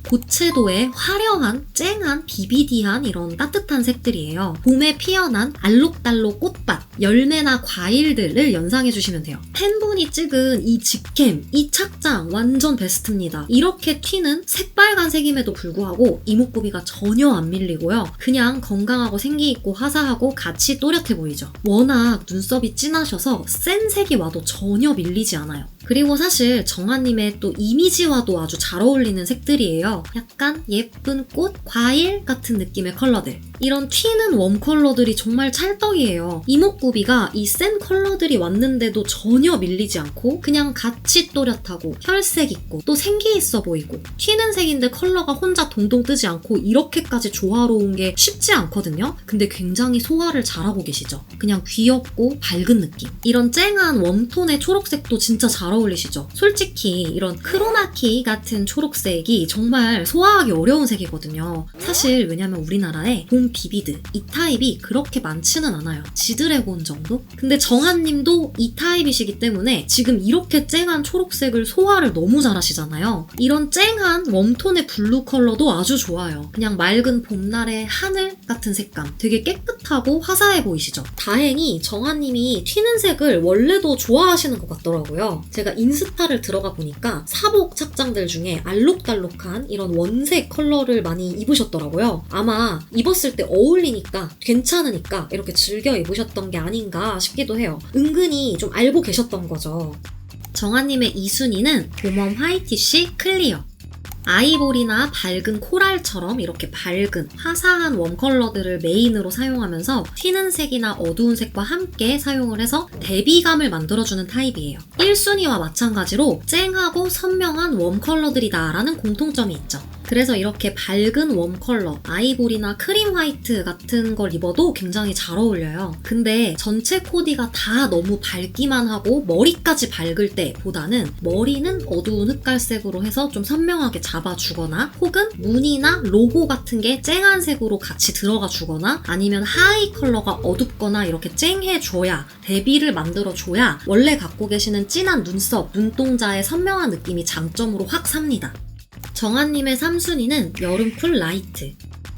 고채도의 화려한, 쨍한, 비비디한 이런 따뜻한 색들이에요. 봄에 피어난 알록달록 꽃밭, 열매나 과일들을 연상해주시면 돼요. 팬분이 찍은 이 직캠, 이 착장 완전 베스트입니다. 이렇게 튀는 새빨간색임에도 불구하고 이목구비가 전혀 안 밀리고요. 그냥 건강하고 생기있고 화사하고 같이 또렷해 보이죠. 워낙 눈썹이 진하셔서 센 색이 와도 전혀 밀리지 않아요. 그리고 사실 정한님의 또 이미지와도 아주 잘 어울리는 색들이에요. 약간 예쁜 꽃, 과일 같은 느낌의 컬러들. 이런 튀는 웜 컬러들이 정말 찰떡이에요. 이목구비가 이 센 컬러들이 왔는데도 전혀 밀리지 않고 그냥 같이 또렷하고 혈색 있고 또 생기 있어 보이고 튀는 색인데 컬러가 혼자 동동 뜨지 않고 이렇게까지 조화로운 게 쉽지 않거든요. 근데 굉장히 소화를 잘하고 계시죠. 그냥 귀엽고 밝은 느낌. 이런 쨍한 웜톤의 초록색도 진짜 잘 어울리시죠. 솔직히 이런 크로마키 같은 초록색이 정말 소화하기 어려운 색이거든요. 사실 왜냐면 우리나라에 봄 비비드 이 타입이 그렇게 많지는 않아요. 지드래곤 정도? 근데 정한님도 이 타입이시기 때문에 지금 이렇게 쨍한 초록색을 소화를 너무 잘하시잖아요. 이런 쨍한 웜톤의 블루 컬러도 아주 좋아요. 그냥 맑은 봄날의 하늘 같은 색감. 되게 깨끗하고 화사해 보이시죠? 다행히 정한님이 튀는 색을 원래도 좋아하시는 것 같더라고요. 제가 인스타를 들어가 보니까 사복 착장들 중에 알록달록한 이런 원색 컬러를 많이 입으셨더라고요. 아마 입었을 때 어울리니까 괜찮으니까 이렇게 즐겨 입으셨던 게 아닌가 싶기도 해요. 은근히 좀 알고 계셨던 거죠. 정한님의 2순위는 봄웜 화이티쉬 클리어. 아이보리나 밝은 코랄처럼 이렇게 밝은 화사한 웜 컬러들을 메인으로 사용하면서 튀는 색이나 어두운 색과 함께 사용을 해서 대비감을 만들어주는 타입이에요. 1순위와 마찬가지로 쨍하고 선명한 웜 컬러들이다 라는 공통점이 있죠. 그래서 이렇게 밝은 웜 컬러, 아이보리나 크림 화이트 같은 걸 입어도 굉장히 잘 어울려요. 근데 전체 코디가 다 너무 밝기만 하고 머리까지 밝을 때보다는 머리는 어두운 흑갈색으로 해서 좀 선명하게 잡아주거나 혹은 무늬나 로고 같은 게 쨍한 색으로 같이 들어가 주거나 아니면 하이 컬러가 어둡거나 이렇게 쨍해줘야 대비를 만들어줘야 원래 갖고 계시는 진한 눈썹, 눈동자의 선명한 느낌이 장점으로 확 삽니다. 정한님의 3순위는 여름쿨 라이트.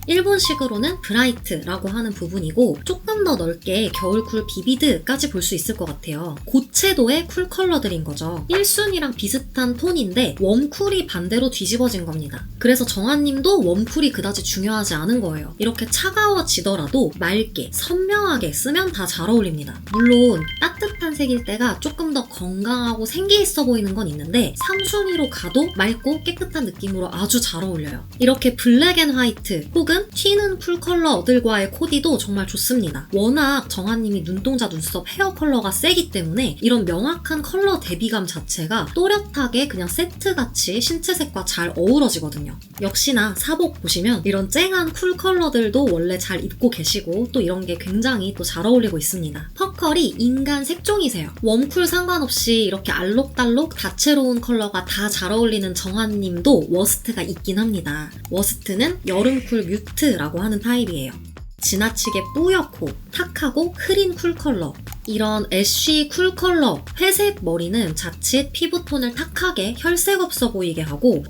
일본식으로는 브라이트라고 하는 부분이고 조금 더 넓게 겨울쿨 비비드까지 볼 수 있을 것 같아요. 고채도의 쿨 컬러들인 거죠. 1순위랑 비슷한 톤인데 웜쿨이 반대로 뒤집어진 겁니다. 그래서 정한님도 웜쿨이 그다지 중요하지 않은 거예요. 이렇게 차가워지더라도 맑게, 선명하게 쓰면 다 잘 어울립니다. 물론 따뜻한 색일 때가 조금 더 건강하고 생기 있어 보이는 건 있는데 3순위로 가도 맑고 깨끗한 느낌으로 아주 잘 어울려요. 이렇게 블랙 앤 화이트 혹은 튀는 쿨 컬러들과의 코디도 정말 좋습니다. 워낙 정한님이 눈동자, 눈썹, 헤어 컬러가 세기 때문에 이런 명확한 컬러 대비감 자체가 또렷하게 그냥 세트같이 신체색과 잘 어우러지거든요. 역시나 사복 보시면 이런 쨍한 쿨 컬러들도 원래 잘 입고 계시고 또 이런 게 굉장히 또 잘 어울리고 있습니다. 퍼컬이 인간 색종이세요. 웜쿨 상관없이 이렇게 알록달록 다채로운 컬러가 다 잘 어울리는 정한님도 워스트가 있긴 합니다. 워스트는 여름쿨 뮤트라고 하는 타입이에요. 지나치게 뿌옇고 탁하고 흐린 쿨 컬러. 이런 애쉬 쿨 컬러, 회색 머리는 자칫 피부톤을 탁하게 혈색 없어 보이게 하고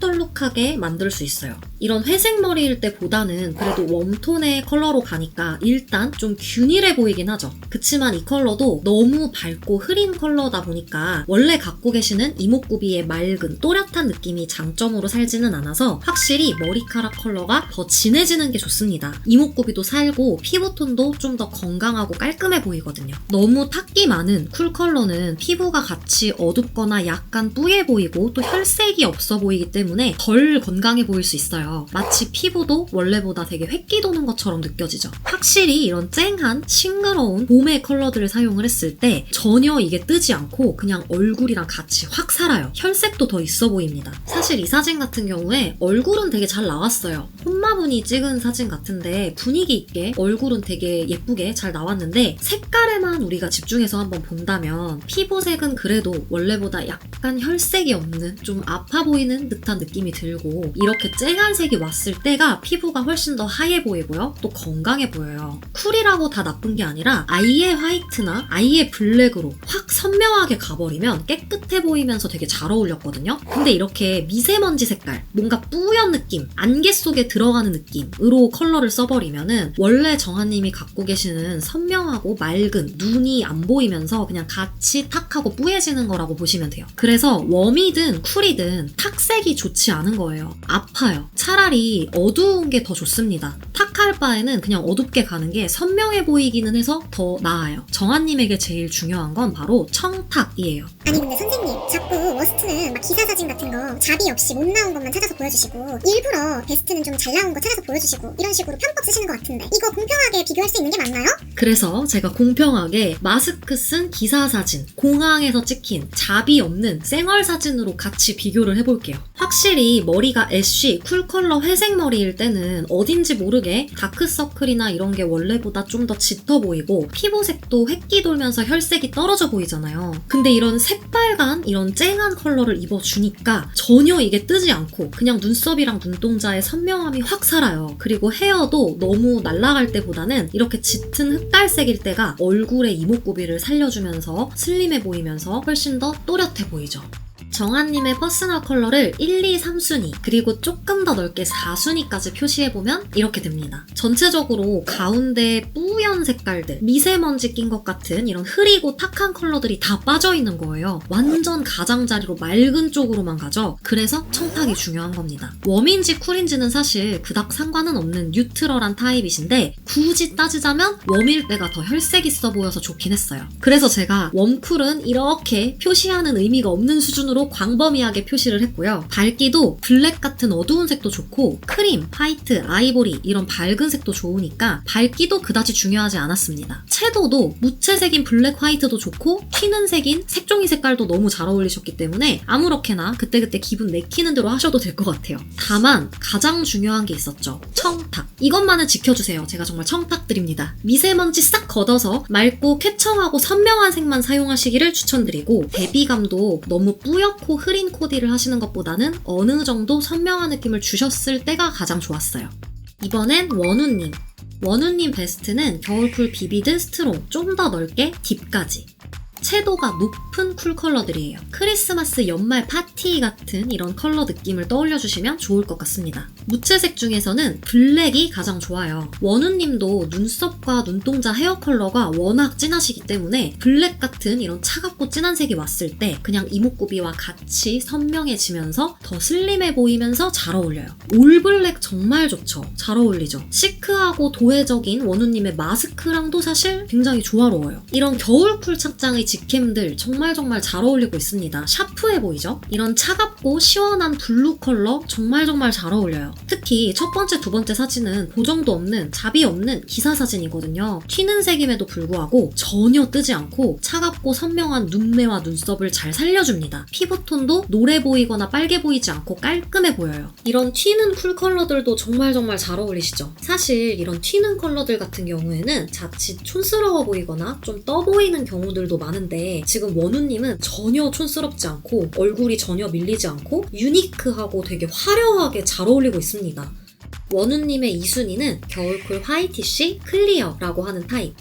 얼룩덜룩하게 만들 수 있어요. 이런 회색 머리일 때보다는 그래도 웜톤의 컬러로 가니까 일단 좀 균일해 보이긴 하죠. 그치만 이 컬러도 너무 밝고 흐린 컬러다 보니까 원래 갖고 계시는 이목구비의 맑은 또렷한 느낌이 장점으로 살지는 않아서 확실히 머리카락 컬러가 더 진해지는 게 좋습니다. 이목구비도 살고 피부톤도 좀 더 건강하고 깔끔해 보이거든요. 너무 탁기 많은 쿨 컬러는 피부가 같이 어둡거나 약간 뿌예 보이고 또 혈색이 없어 보이기 때문에 덜 건강해 보일 수 있어요. 마치 피부도 원래보다 되게 획기 도는 것처럼 느껴지죠. 확실히 이런 쨍한 싱그러운 봄의 컬러들을 사용을 했을 때 전혀 이게 뜨지 않고 그냥 얼굴이랑 같이 확 살아요. 혈색도 더 있어 보입니다. 사실 이 사진 같은 경우에 얼굴은 되게 잘 나왔어요. 혼마분이 찍은 사진 같은데 분위기 있게 얼굴은 되게 예쁘게 잘 나왔는데 색깔에만 우리가 집중해서 한번 본다면 피부색은 그래도 원래보다 약간 혈색이 없는 좀 아파 보이는 듯한 느낌이 들고 이렇게 쨍한 색이 왔을 때가 피부가 훨씬 더 하얘 보이고요. 또 건강해 보여요. 쿨이라고 다 나쁜 게 아니라 아예 화이트나 아예 블랙으로 확 선명하게 가버리면 깨끗해 보이면서 되게 잘 어울렸거든요. 근데 이렇게 미세먼지 색깔, 뭔가 뿌연 느낌, 안개 속에 들어가는 느낌으로 컬러를 써버리면은 원래 정한님이 갖고 계시는 선명하고 맑은 눈이 안 보이면서 그냥 같이 탁하고 뿌얘지는 거라고 보시면 돼요. 그래서 웜이든 쿨이든 탁색이 좋지 않은 거예요. 아파요. 차라리 어두운 게 더 좋습니다. 탁할 바에는 그냥 어둡게 가는 게 선명해 보이기는 해서 더 나아요. 정한님에게 제일 중요한 건 바로 청탁이에요. 아니 근데 선생님 자꾸 워스트는 막 기사 사진 같은 거 자비 없이 못 나온 것만 찾아서 보여주시고 일부러 베스트는 좀 잘 나온 거 찾아서 보여주시고 이런 식으로 편법 쓰시는 것 같은데 이거 공평하게 비교할 수 있는 게 맞나요? 그래서 제가 공평하게 마스크 쓴 기사 사진, 공항에서 찍힌 자비 없는 쌩얼 사진으로 같이 비교를 해볼게요. 확실히 머리가 애쉬, 쿨 컬러 회색 머리일 때는 어딘지 모르게 다크서클이나 이런 게 원래보다 좀 더 짙어 보이고 피부색도 획기 돌면서 혈색이 떨어져 보이잖아요. 근데 이런 새빨간 이런 쨍한 컬러를 입어주니까 전혀 이게 뜨지 않고 그냥 눈썹이랑 눈동자의 선명함이 확 살아요. 그리고 헤어도 너무 날아갈 때보다는 이렇게 짙은 흑갈색일 때가 얼굴의 이목구비를 살려주면서 슬림해 보이면서 훨씬 더 또렷해 보이죠. 정한님의 퍼스널 컬러를 1, 2, 3순위 그리고 조금 더 넓게 4순위까지 표시해보면 이렇게 됩니다. 전체적으로 가운데 뿌연 색깔들, 미세먼지 낀 것 같은 이런 흐리고 탁한 컬러들이 다 빠져있는 거예요. 완전 가장자리로 맑은 쪽으로만 가죠. 그래서 청탁이 중요한 겁니다. 웜인지 쿨인지는 사실 그닥 상관은 없는 뉴트럴한 타입이신데 굳이 따지자면 웜일 때가 더 혈색 있어 보여서 좋긴 했어요. 그래서 제가 웜쿨은 이렇게 표시하는 의미가 없는 수준으로 광범위하게 표시를 했고요. 밝기도 블랙 같은 어두운 색도 좋고 크림, 화이트, 아이보리 이런 밝은 색도 좋으니까 밝기도 그다지 중요하지 않았습니다. 채도도 무채색인 블랙 화이트도 좋고 튀는 색인 색종이 색깔도 너무 잘 어울리셨기 때문에 아무렇게나 그때그때 기분 내키는 대로 하셔도 될 것 같아요. 다만 가장 중요한 게 있었죠. 청탁. 이것만은 지켜주세요. 제가 정말 청탁 드립니다. 미세먼지 싹 걷어서 맑고 쾌청하고 선명한 색만 사용하시기를 추천드리고 대비감도 너무 뿌옇고 흐린 코디를 하시는 것보다는 어느 정도 선명한 느낌을 주셨을 때가 가장 좋았어요. 이번엔 원우님. 원우님 베스트는 겨울쿨 비비드 스트롱, 좀 더 넓게 딥까지. 채도가 높은 쿨 컬러들이에요. 크리스마스 연말 파티 같은 이런 컬러 느낌을 떠올려주시면 좋을 것 같습니다. 무채색 중에서는 블랙이 가장 좋아요. 원우님도 눈썹과 눈동자 헤어 컬러가 워낙 진하시기 때문에 블랙 같은 이런 차갑고 진한 색이 왔을 때 그냥 이목구비와 같이 선명해지면서 더 슬림해 보이면서 잘 어울려요. 올 블랙 정말 좋죠. 잘 어울리죠. 시크하고 도회적인 원우님의 마스크랑도 사실 굉장히 조화로워요. 이런 겨울 쿨 착장의 직캠들 정말 잘 어울리고 있습니다. 샤프해 보이죠? 이런 차갑고 시원한 블루 컬러 정말 잘 어울려요. 특히 첫 번째, 두 번째 사진은 보정도 없는, 잡이 없는 기사 사진이거든요. 튀는 색임에도 불구하고 전혀 뜨지 않고 차갑고 선명한 눈매와 눈썹을 잘 살려줍니다. 피부톤도 노래 보이거나 빨개 보이지 않고 깔끔해 보여요. 이런 튀는 쿨 컬러들도 정말 잘 어울리시죠? 사실 이런 튀는 컬러들 같은 경우에는 자칫 촌스러워 보이거나 좀 떠 보이는 경우들도 많은데 지금 원우님은 전혀 촌스럽지 않고 얼굴이 전혀 밀리지 않고 유니크하고 되게 화려하게 잘 어울리고 있습니다. 원우님의 2순위는 겨울쿨 화이티쉬 클리어라고 하는 타입.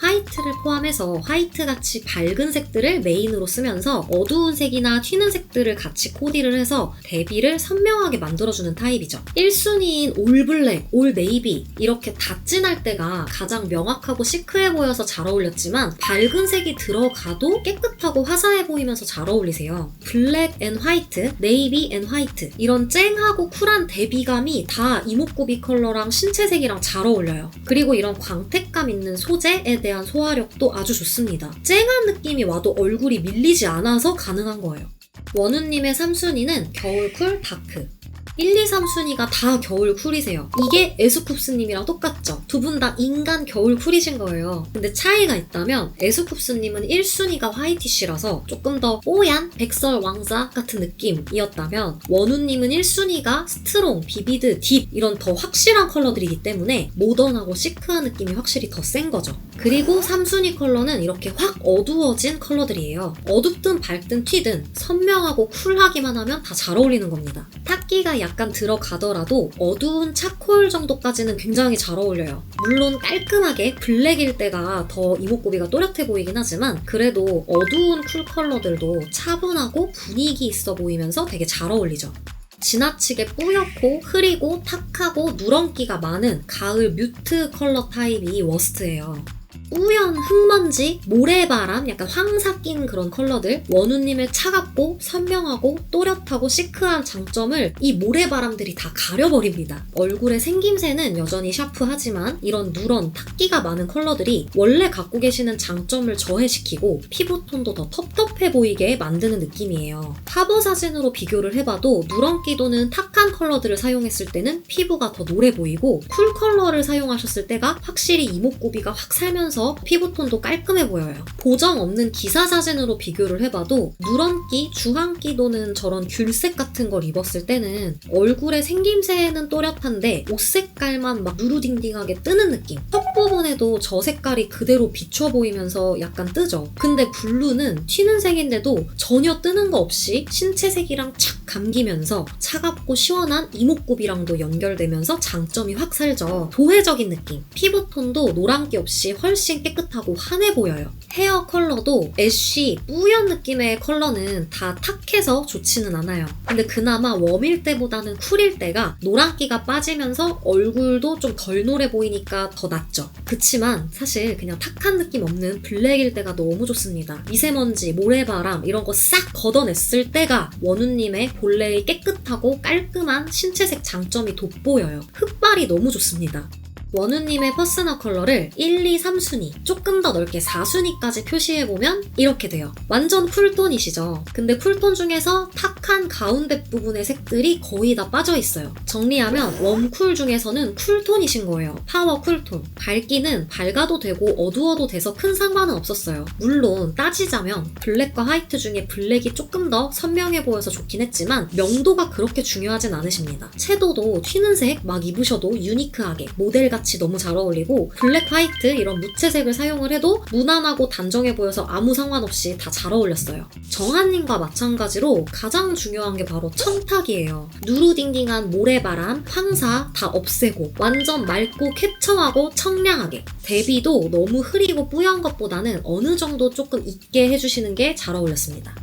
화이트를 포함해서 화이트같이 밝은 색들을 메인으로 쓰면서 어두운 색이나 튀는 색들을 같이 코디를 해서 대비를 선명하게 만들어주는 타입이죠. 1순위인 올 블랙, 올 네이비 이렇게 다 진할 때가 가장 명확하고 시크해 보여서 잘 어울렸지만 밝은 색이 들어가도 깨끗하고 화사해 보이면서 잘 어울리세요. 블랙 앤 화이트, 네이비 앤 화이트 이런 쨍하고 쿨한 대비감이 다 이목구비 컬러랑 신체색이랑 잘 어울려요. 그리고 이런 광택감 있는 소재에 대한 소화력도 아주 좋습니다. 쨍한 느낌이 와도 얼굴이 밀리지 않아서 가능한 거예요. 원우님의 3순위는 겨울쿨 다크. 1, 2, 3순위가 다 겨울 쿨이세요. 이게 에스쿱스님이랑 똑같죠? 두 분 다 인간 겨울 쿨이신 거예요. 근데 차이가 있다면 에스쿱스님은 1순위가 화이티쉬라서 조금 더 뽀얀 백설 왕자 같은 느낌이었다면 원우님은 1순위가 스트롱, 비비드, 딥 이런 더 확실한 컬러들이기 때문에 모던하고 시크한 느낌이 확실히 더 센 거죠. 그리고 3순위 컬러는 이렇게 확 어두워진 컬러들이에요. 어둡든 밝든 튀든 선명하고 쿨하기만 하면 다 잘 어울리는 겁니다. 탁기가 약간 들어가더라도 어두운 차콜 정도까지는 굉장히 잘 어울려요. 물론 깔끔하게 블랙일 때가 더 이목구비가 또렷해 보이긴 하지만 그래도 어두운 쿨 컬러들도 차분하고 분위기 있어 보이면서 되게 잘 어울리죠. 지나치게 뿌옇고 흐리고 탁하고 누런기가 많은 가을 뮤트 컬러 타입이 워스트예요. 뿌연 흙먼지, 모래바람, 약간 황사 낀 그런 컬러들, 원우님의 차갑고 선명하고 또렷하고 시크한 장점을 이 모래바람들이 다 가려버립니다. 얼굴의 생김새는 여전히 샤프하지만 이런 누런, 탁기가 많은 컬러들이 원래 갖고 계시는 장점을 저해시키고 피부톤도 더 텁텁해 보이게 만드는 느낌이에요. 카버 사진으로 비교를 해봐도 누런기 또는 탁한 컬러들을 사용했을 때는 피부가 더 노래 보이고 쿨 컬러를 사용하셨을 때가 확실히 이목구비가 확 살면서 피부톤도 깔끔해 보여요. 보정 없는 기사 사진으로 비교를 해봐도 누런기, 주황기도는 저런 귤색 같은 걸 입었을 때는 얼굴의 생김새는 또렷한데 옷 색깔만 막 누루딩딩하게 뜨는 느낌. 턱 부분에도 저 색깔이 그대로 비춰 보이면서 약간 뜨죠. 근데 블루는 튀는 색인데도 전혀 뜨는 거 없이 신체색이랑 착 감기면서 차갑고 시원한 이목구비랑도 연결되면서 장점이 확 살죠. 도회적인 느낌. 피부톤도 노란기 없이 훨씬 깨끗하고 환해 보여요. 헤어 컬러도 애쉬, 뿌연 느낌의 컬러는 다 탁해서 좋지는 않아요. 근데 그나마 웜일 때보다는 쿨일 때가 노란기가 빠지면서 얼굴도 좀 덜 노래 보이니까 더 낫죠. 그치만 사실 그냥 탁한 느낌 없는 블랙일 때가 너무 좋습니다. 미세먼지, 모래바람 이런 거 싹 걷어냈을 때가 원우님의 본래의 깨끗하고 깔끔한 신체색 장점이 돋보여요. 흑발이 너무 좋습니다. 원우님의 퍼스널 컬러를 1, 2, 3순위, 조금 더 넓게 4순위까지 표시해보면 이렇게 돼요. 완전 쿨톤이시죠? 근데 쿨톤 중에서 탁한 가운데 부분의 색들이 거의 다 빠져있어요. 정리하면 웜쿨 중에서는 쿨톤이신 거예요. 파워 쿨톤. 밝기는 밝아도 되고 어두워도 돼서 큰 상관은 없었어요. 물론 따지자면 블랙과 화이트 중에 블랙이 조금 더 선명해 보여서 좋긴 했지만 명도가 그렇게 중요하진 않으십니다. 채도도 튀는 색 막 입으셔도 유니크하게 모델 같이 너무 잘 어울리고 블랙, 화이트 이런 무채색을 사용을 해도 무난하고 단정해 보여서 아무 상관없이 다 잘 어울렸어요. 정한님과 마찬가지로 가장 중요한 게 바로 청탁이에요. 누루딩딩한 모래바람, 황사 다 없애고 완전 맑고 캡처하고 청량하게 대비도 너무 흐리고 뿌연 것보다는 어느 정도 조금 있게 해주시는 게 잘 어울렸습니다.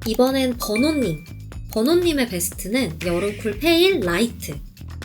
이번엔 버논님. 버논님의 베스트는 여름쿨 페일 라이트.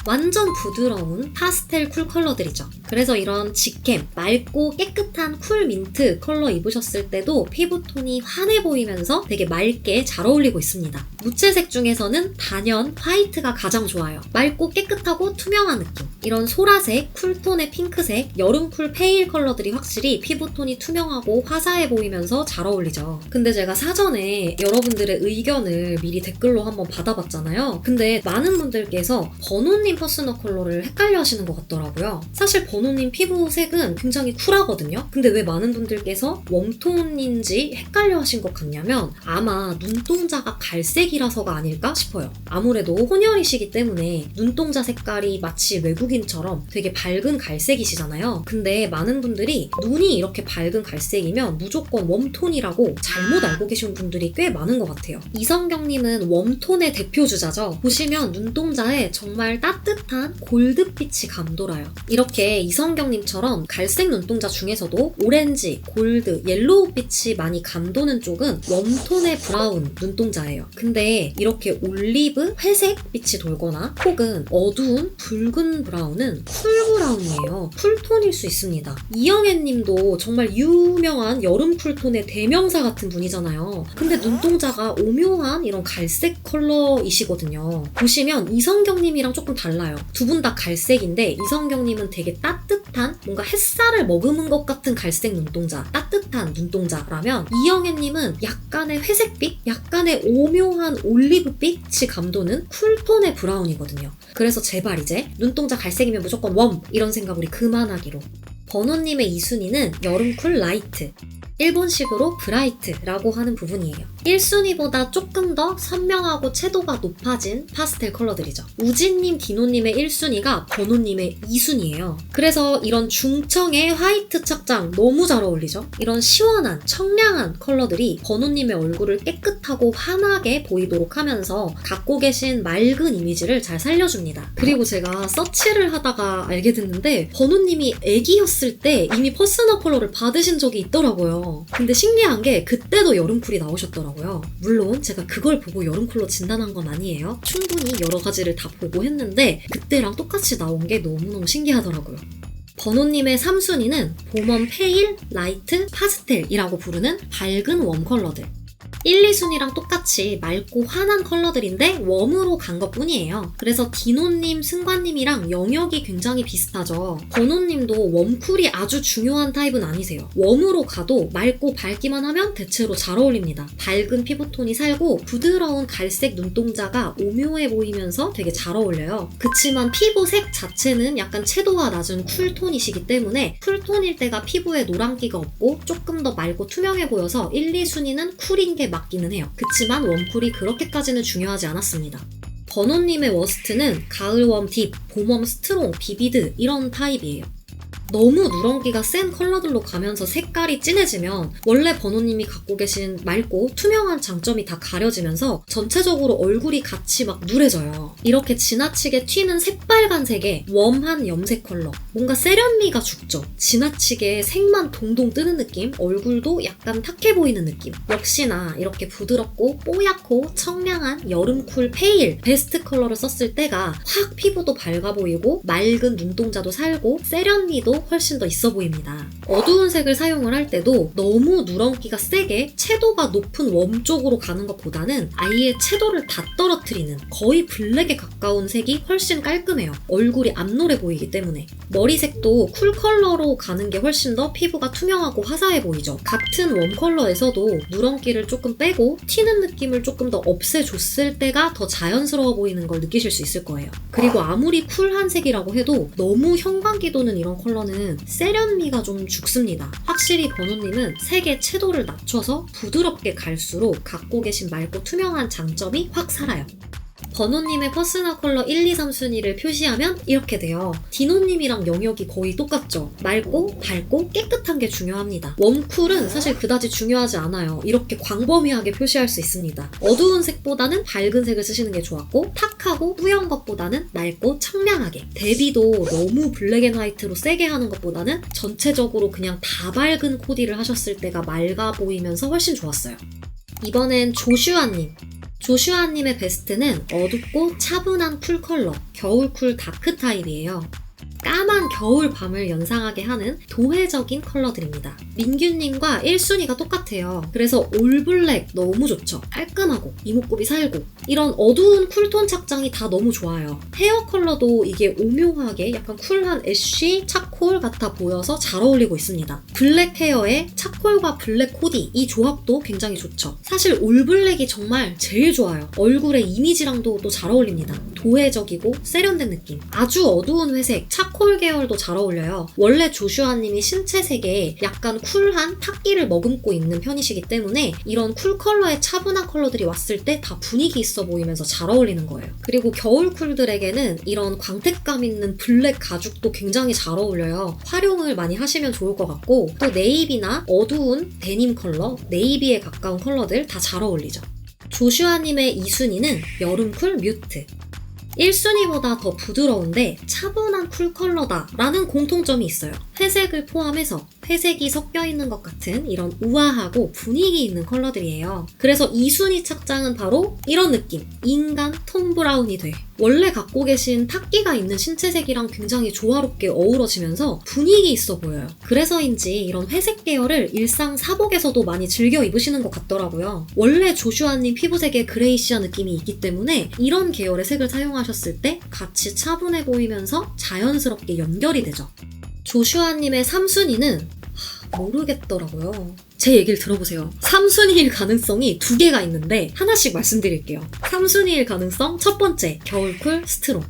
완전 부드러운 파스텔 쿨 컬러들이죠. 그래서 이런 직캠, 맑고 깨끗한 쿨 민트 컬러 입으셨을 때도 피부톤이 환해 보이면서 되게 맑게 잘 어울리고 있습니다. 무채색 중에서는 단연 화이트가 가장 좋아요. 맑고 깨끗하고 투명한 느낌. 이런 소라색, 쿨톤의 핑크색, 여름 쿨 페일 컬러들이 확실히 피부톤이 투명하고 화사해 보이면서 잘 어울리죠. 근데 제가 사전에 여러분들의 의견을 미리 댓글로 한번 받아봤잖아요. 근데 많은 분들께서 버논님 퍼스널 컬러를 헷갈려 하시는 것 같더라고요. 사실 버논님 피부색은 굉장히 쿨하거든요. 근데 왜 많은 분들께서 웜톤인지 헷갈려 하신 것 같냐면 아마 눈동자가 갈색이라서가 아닐까 싶어요. 아무래도 혼혈이시기 때문에 눈동자 색깔이 마치 외국인처럼 되게 밝은 갈색이시잖아요. 근데 많은 분들이 눈이 이렇게 밝은 갈색이면 무조건 웜톤이라고 잘못 알고 계신 분들이 꽤 많은 것 같아요. 이성경님은 웜톤의 대표주자죠. 보시면 눈동자에 정말 따뜻한 골드빛이 감돌아요. 이렇게 이성경님처럼 갈색 눈동자 중에서도 오렌지, 골드, 옐로우빛이 많이 감도는 쪽은 웜톤의 브라운 눈동자예요. 근데 이렇게 올리브, 회색 빛이 돌거나 혹은 어두운 붉은 브라운은 쿨 브라운이에요. 쿨톤일 수 있습니다. 이영애님도 정말 유명한 여름 쿨톤의 대명사 같은 분이잖아요. 근데 눈동자가 오묘한 이런 갈색 컬러이시거든요. 보시면 이성경님이랑 조금 달라요. 두 분 다 갈색인데 이성경님은 되게 따뜻한 뭔가 햇살을 머금은 것 같은 갈색 눈동자, 따뜻한 눈동자라면 이영애님은 약간의 회색빛, 약간의 오묘한 올리브빛이 감도는 쿨톤의 브라운이거든요. 그래서 제발 이제 눈동자 갈색이면 무조건 웜 이런 생각 우리 그만하기로. 버논님의 2순위는 여름쿨 라이트. 일본식으로 브라이트라고 하는 부분이에요. 1순위보다 조금 더 선명하고 채도가 높아진 파스텔 컬러들이죠. 우진님, 디노님의 1순위가 번호님의 2순위예요. 그래서 이런 중청의 화이트 착장 너무 잘 어울리죠? 이런 시원한, 청량한 컬러들이 번호님의 얼굴을 깨끗하고 환하게 보이도록 하면서 갖고 계신 맑은 이미지를 잘 살려줍니다. 그리고 제가 서치를 하다가 알게 됐는데 번호님이 애기였을 때 이미 퍼스널 컬러를 받으신 적이 있더라고요. 근데 신기한 게 그때도 여름쿨이 나오셨더라고요. 물론 제가 그걸 보고 여름쿨로 진단한 건 아니에요. 충분히 여러 가지를 다 보고 했는데 그때랑 똑같이 나온 게 너무너무 신기하더라고요. 번호님의 3순위는 봄웜 페일, 라이트, 파스텔이라고 부르는 밝은 웜 컬러들. 1, 2순위랑 똑같이 맑고 환한 컬러들인데 웜으로 간 것뿐이에요. 그래서 디노님, 승관님이랑 영역이 굉장히 비슷하죠. 번호님도 웜쿨이 아주 중요한 타입은 아니세요. 웜으로 가도 맑고 밝기만 하면 대체로 잘 어울립니다. 밝은 피부톤이 살고 부드러운 갈색 눈동자가 오묘해 보이면서 되게 잘 어울려요. 그치만 피부색 자체는 약간 채도가 낮은 쿨톤이시기 때문에 쿨톤일 때가 피부에 노란기가 없고 조금 더 맑고 투명해 보여서 1, 2순위는 쿨인 게 맞기는 해요. 그치만 웜쿨이 그렇게까지는 중요하지 않았습니다. 번호님의 워스트는 가을웜 딥, 봄웜 스트롱, 비비드 이런 타입이에요. 너무 누런기가 센 컬러들로 가면서 색깔이 진해지면 원래 번호님이 갖고 계신 맑고 투명한 장점이 다 가려지면서 전체적으로 얼굴이 같이 막 누래져요. 이렇게 지나치게 튀는 새빨간색의 웜한 염색 컬러. 뭔가 세련미가 죽죠. 지나치게 색만 동동 뜨는 느낌, 얼굴도 약간 탁해 보이는 느낌. 역시나 이렇게 부드럽고 뽀얗고 청량한 여름쿨 페일 베스트 컬러를 썼을 때가 확 피부도 밝아 보이고 맑은 눈동자도 살고 세련미도 훨씬 더 있어 보입니다. 어두운 색을 사용을 할 때도 너무 누런기가 세게 채도가 높은 웜 쪽으로 가는 것보다는 아예 채도를 다 떨어뜨리는 거의 블랙에 가까운 색이 훨씬 깔끔해요. 얼굴이 안 노래 보이기 때문에. 머리색도 쿨 컬러로 가는 게 훨씬 더 피부가 투명하고 화사해 보이죠. 같은 웜 컬러에서도 누런기를 조금 빼고 튀는 느낌을 조금 더 없애줬을 때가 더 자연스러워 보이는 걸 느끼실 수 있을 거예요. 그리고 아무리 쿨한 색이라고 해도 너무 형광기 도는 이런 컬러는 세련미가 좀 죽습니다. 확실히 번호님은 색의 채도를 낮춰서 부드럽게 갈수록 갖고 계신 맑고 투명한 장점이 확 살아요. 번호님의 퍼스널 컬러 1, 2, 3순위를 표시하면 이렇게 돼요. 디노님이랑 영역이 거의 똑같죠. 맑고 밝고 깨끗한 게 중요합니다. 웜쿨은 사실 그다지 중요하지 않아요. 이렇게 광범위하게 표시할 수 있습니다. 어두운 색보다는 밝은 색을 쓰시는 게 좋았고 탁하고 뿌연 것보다는 맑고 청량하게. 대비도 너무 블랙 앤 화이트로 세게 하는 것보다는 전체적으로 그냥 다 밝은 코디를 하셨을 때가 맑아 보이면서 훨씬 좋았어요. 이번엔 조슈아님. 조슈아님의 베스트는 어둡고 차분한 쿨 컬러, 겨울 쿨 다크 타입이에요. 까만 겨울 밤을 연상하게 하는 도회적인 컬러들입니다. 민규님과 1순위가 똑같아요. 그래서 올블랙 너무 좋죠. 깔끔하고 이목구비 살고 이런 어두운 쿨톤 착장이 다 너무 좋아요. 헤어 컬러도 이게 오묘하게 약간 쿨한 애쉬, 차콜 같아 보여서 잘 어울리고 있습니다. 블랙 헤어에 차콜과 블랙 코디 이 조합도 굉장히 좋죠. 사실 올블랙이 정말 제일 좋아요. 얼굴의 이미지랑도 또 잘 어울립니다. 도회적이고 세련된 느낌. 아주 어두운 회색, 차콜 계열도 잘 어울려요. 원래 조슈아님이 신체색에 약간 쿨한 탁기를 머금고 있는 편이시기 때문에 이런 쿨 컬러의 차분한 컬러들이 왔을 때 다 분위기 있어 보이면서 잘 어울리는 거예요. 그리고 겨울 쿨들에게는 이런 광택감 있는 블랙 가죽도 굉장히 잘 어울려요. 활용을 많이 하시면 좋을 것 같고 또 네이비나 어두운 데님 컬러, 네이비에 가까운 컬러들 다 잘 어울리죠. 조슈아님의 2순위는 여름쿨 뮤트. 1순위보다 더 부드러운데 차분한 쿨 컬러다 라는 공통점이 있어요. 회색을 포함해서 회색이 섞여 있는 것 같은 이런 우아하고 분위기 있는 컬러들이에요. 그래서 2순위 착장은 바로 이런 느낌. 인간 톰 브라운이 돼. 원래 갖고 계신 탁기가 있는 신체색이랑 굉장히 조화롭게 어우러지면서 분위기 있어 보여요. 그래서인지 이런 회색 계열을 일상 사복에서도 많이 즐겨 입으시는 것 같더라고요. 원래 조슈아님 피부색에 그레이시한 느낌이 있기 때문에 이런 계열의 색을 사용하셨을 때 같이 차분해 보이면서 자연스럽게 연결이 되죠. 조슈아님의 3순위는 모르겠더라고요. 제 얘기를 들어보세요. 3순위일 가능성이 2개가 있는데 하나씩 말씀드릴게요. 3순위일 가능성 첫 번째, 겨울쿨 스트롱.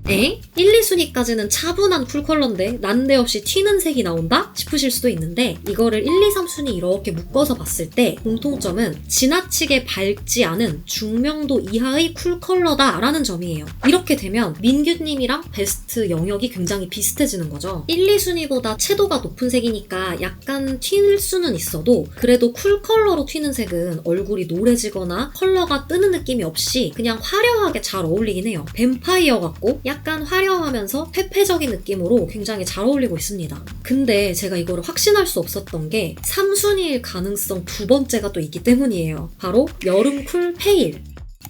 에? 1, 2순위까지는 차분한 쿨 컬러인데 난데없이 튀는 색이 나온다? 싶으실 수도 있는데 이거를 1, 2, 3순위 이렇게 묶어서 봤을 때 공통점은 지나치게 밝지 않은 중명도 이하의 쿨 컬러다 라는 점이에요. 이렇게 되면 민규님이랑 베스트 영역이 굉장히 비슷해지는 거죠. 1, 2순위보다 채도가 높은 색이니까 약간 튈 수는 있어도 그래도 쿨 컬러로 튀는 색은 얼굴이 노래지거나 컬러가 뜨는 느낌이 없이 그냥 화려하게 잘 어울리긴 해요. 뱀파이어 같고 약간 화려하면서 퇴폐적인 느낌으로 굉장히 잘 어울리고 있습니다. 근데 제가 이거를 확신할 수 없었던 게 3순위일 가능성 두 번째가 또 있기 때문이에요. 바로 여름 쿨 페일.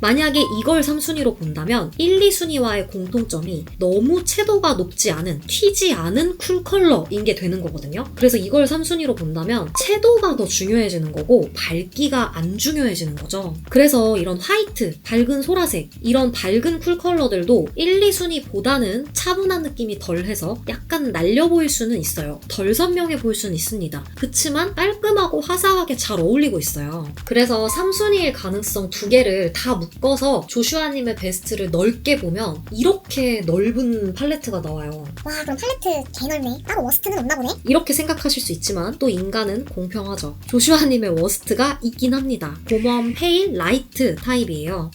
만약에 이걸 3순위로 본다면 1, 2순위와의 공통점이 너무 채도가 높지 않은, 튀지 않은 쿨 컬러인 게 되는 거거든요. 그래서 이걸 3순위로 본다면 채도가 더 중요해지는 거고 밝기가 안 중요해지는 거죠. 그래서 이런 화이트, 밝은 소라색, 이런 밝은 쿨 컬러들도 1, 2순위보다는 차분한 느낌이 덜해서 약간 날려 보일 수는 있어요. 덜 선명해 보일 수는 있습니다. 그치만 깔끔하고 화사하게 잘 어울리고 있어요. 그래서 3순위일 가능성 두 개를 다 묶어서 조슈아님의 베스트를 넓게 보면 이렇게 넓은 팔레트가 나와요. 와, 그럼 팔레트 개 넓네. 따로 워스트는 없나 보네? 이렇게 생각하실 수 있지만 또 인간은 공평하죠. 조슈아님의 워스트가 있긴 합니다. 봄웜, 페일, 라이트 타입이에요.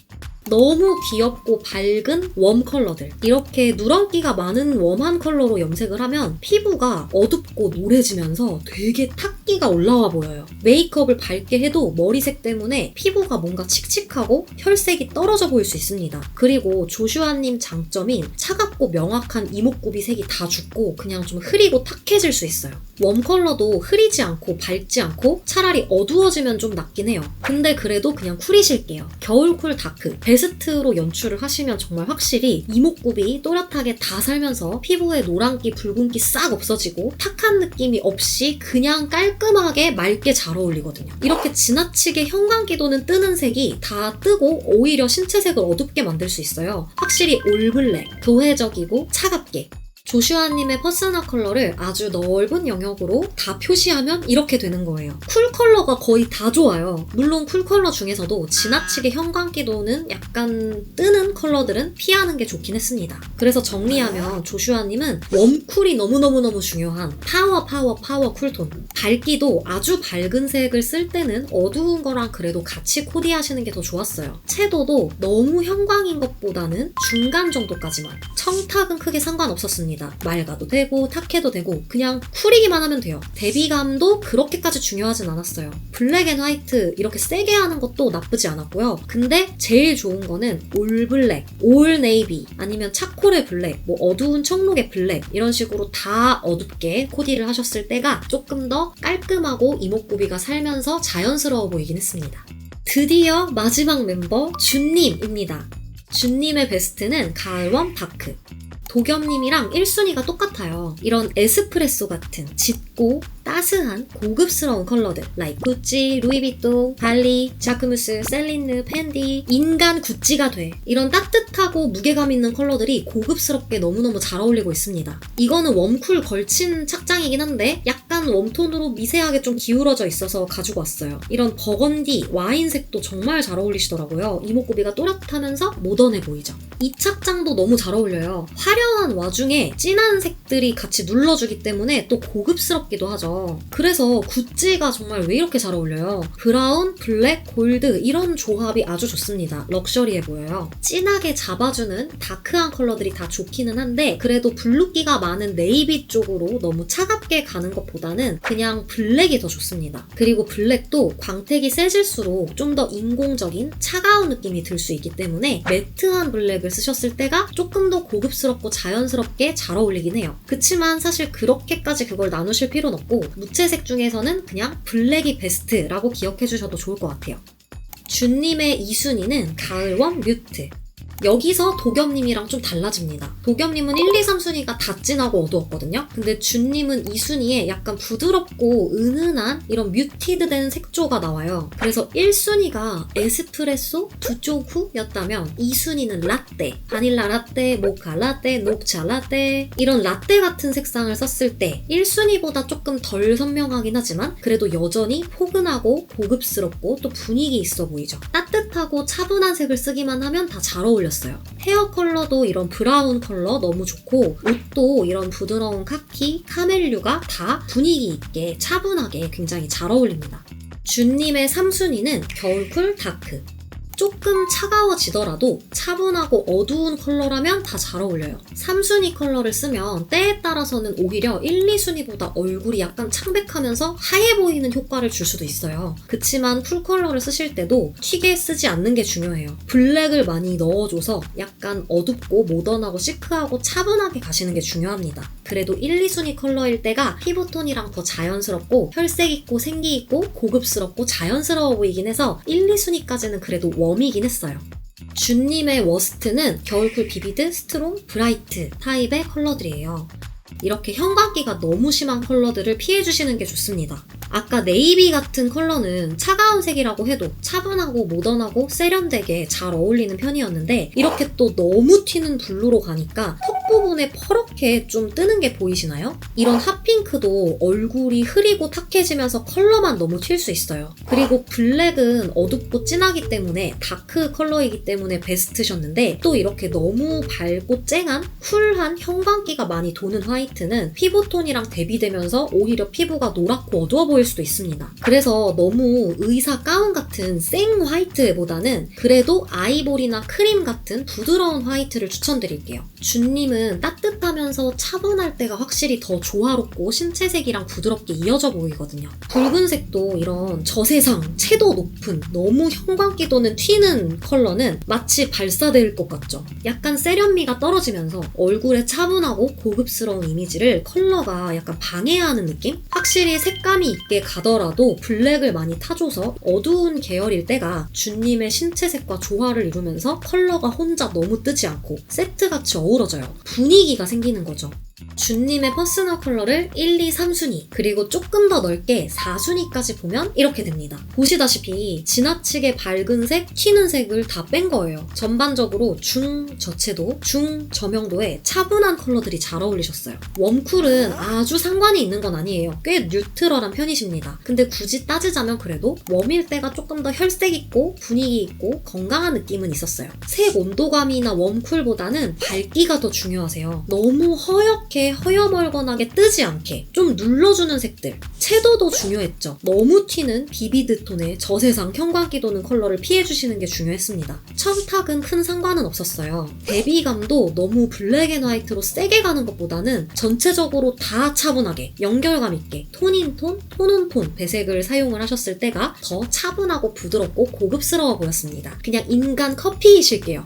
너무 귀엽고 밝은 웜 컬러들, 이렇게 누런기가 많은 웜한 컬러로 염색을 하면 피부가 어둡고 노래지면서 되게 탁기가 올라와 보여요. 메이크업을 밝게 해도 머리색 때문에 피부가 뭔가 칙칙하고 혈색이 떨어져 보일 수 있습니다. 그리고 조슈아님 장점인 차갑고 명확한 이목구비 색이 다 죽고 그냥 좀 흐리고 탁해질 수 있어요. 웜 컬러도 흐리지 않고 밝지 않고 차라리 어두워지면 좀 낫긴 해요. 근데 그래도 그냥 쿨이실게요. 겨울 쿨 다크, 베스트로 연출을 하시면 정말 확실히 이목구비 또렷하게 다 살면서 피부에 노란기, 붉은기 싹 없어지고 탁한 느낌이 없이 그냥 깔끔하게 맑게 잘 어울리거든요. 이렇게 지나치게 형광기도는 뜨는 색이 다 뜨고 오히려 신체색을 어둡게 만들 수 있어요. 확실히 올블랙, 도회적이고 차갑게. 조슈아님의 퍼스널 컬러를 아주 넓은 영역으로 다 표시하면 이렇게 되는 거예요. 쿨 컬러가 거의 다 좋아요. 물론 쿨 컬러 중에서도 지나치게 형광기도는 약간 뜨는 컬러들은 피하는 게 좋긴 했습니다. 그래서 정리하면 조슈아님은 웜쿨이 너무너무너무 중요한 파워 쿨톤. 밝기도 아주 밝은 색을 쓸 때는 어두운 거랑 그래도 같이 코디하시는 게 더 좋았어요. 채도도 너무 형광인 것보다는 중간 정도까지만. 청탁은 크게 상관없었습니다. 맑아도 되고 탁해도 되고 그냥 쿨이기만 하면 돼요. 대비감도 그렇게까지 중요하진 않았어요. 블랙 앤 화이트 이렇게 세게 하는 것도 나쁘지 않았고요. 근데 제일 좋은 거는 올 블랙, 올 네이비 아니면 차콜의 블랙, 뭐 어두운 청록의 블랙 이런 식으로 다 어둡게 코디를 하셨을 때가 조금 더 깔끔하고 이목구비가 살면서 자연스러워 보이긴 했습니다. 드디어 마지막 멤버 준님입니다. 준님의 베스트는 가을웜 다크. 도겸님이랑 1순위가 똑같아요. 이런 에스프레소 같은 짙고 따스한 고급스러운 컬러들 like 구찌, 루이비통, 발리, 자크무스, 셀린느, 팬디 인간 구찌가 돼. 이런 따뜻하고 무게감 있는 컬러들이 고급스럽게 너무너무 잘 어울리고 있습니다. 이거는 웜쿨 걸친 착장이긴 한데 약간 웜톤으로 미세하게 좀 기울어져 있어서 가지고 왔어요. 이런 버건디, 와인색도 정말 잘 어울리시더라고요. 이목구비가 또렷하면서 모던해 보이죠. 이 착장도 너무 잘 어울려요. 화려한 와중에 진한 색들이 같이 눌러주기 때문에 또 고급스럽기도 하죠. 그래서 구찌가 정말 왜 이렇게 잘 어울려요. 브라운, 블랙, 골드 이런 조합이 아주 좋습니다. 럭셔리해 보여요. 진하게 잡아주는 다크한 컬러들이 다 좋기는 한데 그래도 블루기가 많은 네이비 쪽으로 너무 차갑게 가는 것보다는 그냥 블랙이 더 좋습니다. 그리고 블랙도 광택이 세질수록 좀 더 인공적인 차가운 느낌이 들 수 있기 때문에 매트한 블랙을 쓰셨을 때가 조금 더 고급스럽고 자연스럽게 잘 어울리긴 해요. 그치만 사실 그렇게까지 그걸 나누실 필요는 없고 무채색 중에서는 그냥 블랙이 베스트라고 기억해 주셔도 좋을 것 같아요. 준님의 2순위는 가을웜 뮤트. 여기서 도겸님이랑 좀 달라집니다. 도겸님은 1, 2, 3순위가 다 진하고 어두웠거든요. 근데 준님은 2순위에 약간 부드럽고 은은한 이런 뮤티드된 색조가 나와요. 그래서 1순위가 에스프레소 두쪽후였다면 2순위는 라떼, 바닐라 라떼, 모카 라떼, 녹차 라떼 이런 라떼 같은 색상을 썼을 때 1순위보다 조금 덜 선명하긴 하지만 그래도 여전히 포근하고 고급스럽고 또 분위기 있어 보이죠. 따뜻하고 차분한 색을 쓰기만 하면 다 잘 어울렸어요. 어울렸어요. 헤어 컬러도 이런 브라운 컬러 너무 좋고 옷도 이런 부드러운 카키, 카멜류가 다 분위기 있게 차분하게 굉장히 잘 어울립니다. 준님의 3순위는 겨울쿨 다크. 조금 차가워지더라도 차분하고 어두운 컬러라면 다 잘 어울려요. 3순위 컬러를 쓰면 때에 따라서는 오히려 1, 2순위보다 얼굴이 약간 창백하면서 하얘 보이는 효과를 줄 수도 있어요. 그치만 쿨 컬러를 쓰실 때도 튀게 쓰지 않는 게 중요해요. 블랙을 많이 넣어줘서 약간 어둡고 모던하고 시크하고 차분하게 가시는 게 중요합니다. 그래도 1, 2순위 컬러일 때가 피부톤이랑 더 자연스럽고 혈색 있고 생기 있고 고급스럽고 자연스러워 보이긴 해서 1, 2순위까지는 그래도 웜이긴 했어요. 준님의 워스트는 겨울쿨 비비드, 스트롱, 브라이트 타입의 컬러들이에요. 이렇게 형광기가 너무 심한 컬러들을 피해주시는 게 좋습니다. 아까 네이비 같은 컬러는 차가운 색이라고 해도 차분하고 모던하고 세련되게 잘 어울리는 편이었는데 이렇게 또 너무 튀는 블루로 가니까 턱 부분에 퍼렇게 좀 뜨는 게 보이시나요? 이런 핫핑크도 얼굴이 흐리고 탁해지면서 컬러만 너무 튈 수 있어요. 그리고 블랙은 어둡고 진하기 때문에 다크 컬러이기 때문에 베스트셨는데 또 이렇게 너무 밝고 쨍한 쿨한 형광기가 많이 도는 화이트는 피부톤이랑 대비되면서 오히려 피부가 노랗고 어두워 보일 수도 있습니다. 그래서 너무 의사 가운 같은 생 화이트보다는 그래도 아이보리나 크림 같은 부드러운 화이트를 추천드릴게요. 준님은 따뜻하면서 차분할 때가 확실히 더 조화롭고 신체색이랑 부드럽게 이어져 보이거든요. 붉은색도 이런 저세상, 채도 높은 너무 형광기 도는 튀는 컬러는 마치 발사될 것 같죠? 약간 세련미가 떨어지면서 얼굴에 차분하고 고급스러운 이미지를 컬러가 약간 방해하는 느낌? 확실히 색감이 있게 가더라도 블랙을 많이 타줘서 어두운 계열일 때가 준님의 신체색과 조화를 이루면서 컬러가 혼자 너무 뜨지 않고 세트같이 어우러져요. 분위기가 생기는 거죠. 준님의 퍼스널 컬러를 1, 2, 3순위 그리고 조금 더 넓게 4순위까지 보면 이렇게 됩니다. 보시다시피 지나치게 밝은 색, 튀는 색을 다 뺀 거예요. 전반적으로 중저채도, 중저명도의 차분한 컬러들이 잘 어울리셨어요. 웜쿨은 아주 상관이 있는 건 아니에요. 꽤 뉴트럴한 편이십니다. 근데 굳이 따지자면 그래도 웜일 때가 조금 더 혈색 있고 분위기 있고 건강한 느낌은 있었어요. 색 온도감이나 웜쿨보다는 밝기가 더 중요하세요. 너무 허옇게 허여멀건하게 뜨지 않게 좀 눌러주는 색들. 채도도 중요했죠. 너무 튀는 비비드 톤의 저세상 형광기 도는 컬러를 피해주시는 게 중요했습니다. 청탁은 큰 상관은 없었어요. 대비감도 너무 블랙 앤 화이트로 세게 가는 것보다는 전체적으로 다 차분하게 연결감 있게 톤인 톤, 톤온 톤 배색을 사용을 하셨을 때가 더 차분하고 부드럽고 고급스러워 보였습니다. 그냥 인간 커피이실게요.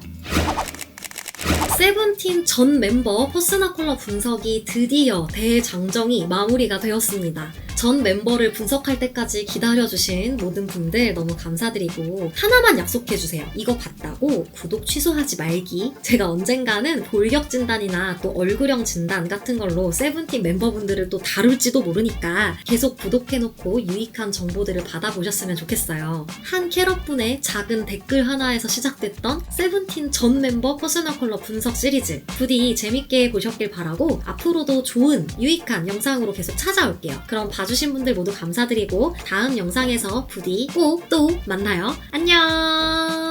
세븐틴 전 멤버 퍼스널 컬러 분석이 드디어 대장정이 마무리가 되었습니다. 전 멤버를 분석할 때까지 기다려주신 모든 분들 너무 감사드리고 하나만 약속해주세요. 이거 봤다고 구독 취소하지 말기. 제가 언젠가는 볼격 진단이나 또 얼굴형 진단 같은 걸로 세븐틴 멤버분들을 또 다룰지도 모르니까 계속 구독해놓고 유익한 정보들을 받아보셨으면 좋겠어요. 한 캐럿분의 작은 댓글 하나에서 시작됐던 세븐틴 전 멤버 퍼스널 컬러 분석 시리즈 부디 재밌게 보셨길 바라고 앞으로도 좋은 유익한 영상으로 계속 찾아올게요. 그럼 봐주신 분들 모두 감사드리고 다음 영상에서 부디 꼭 또 만나요. 안녕!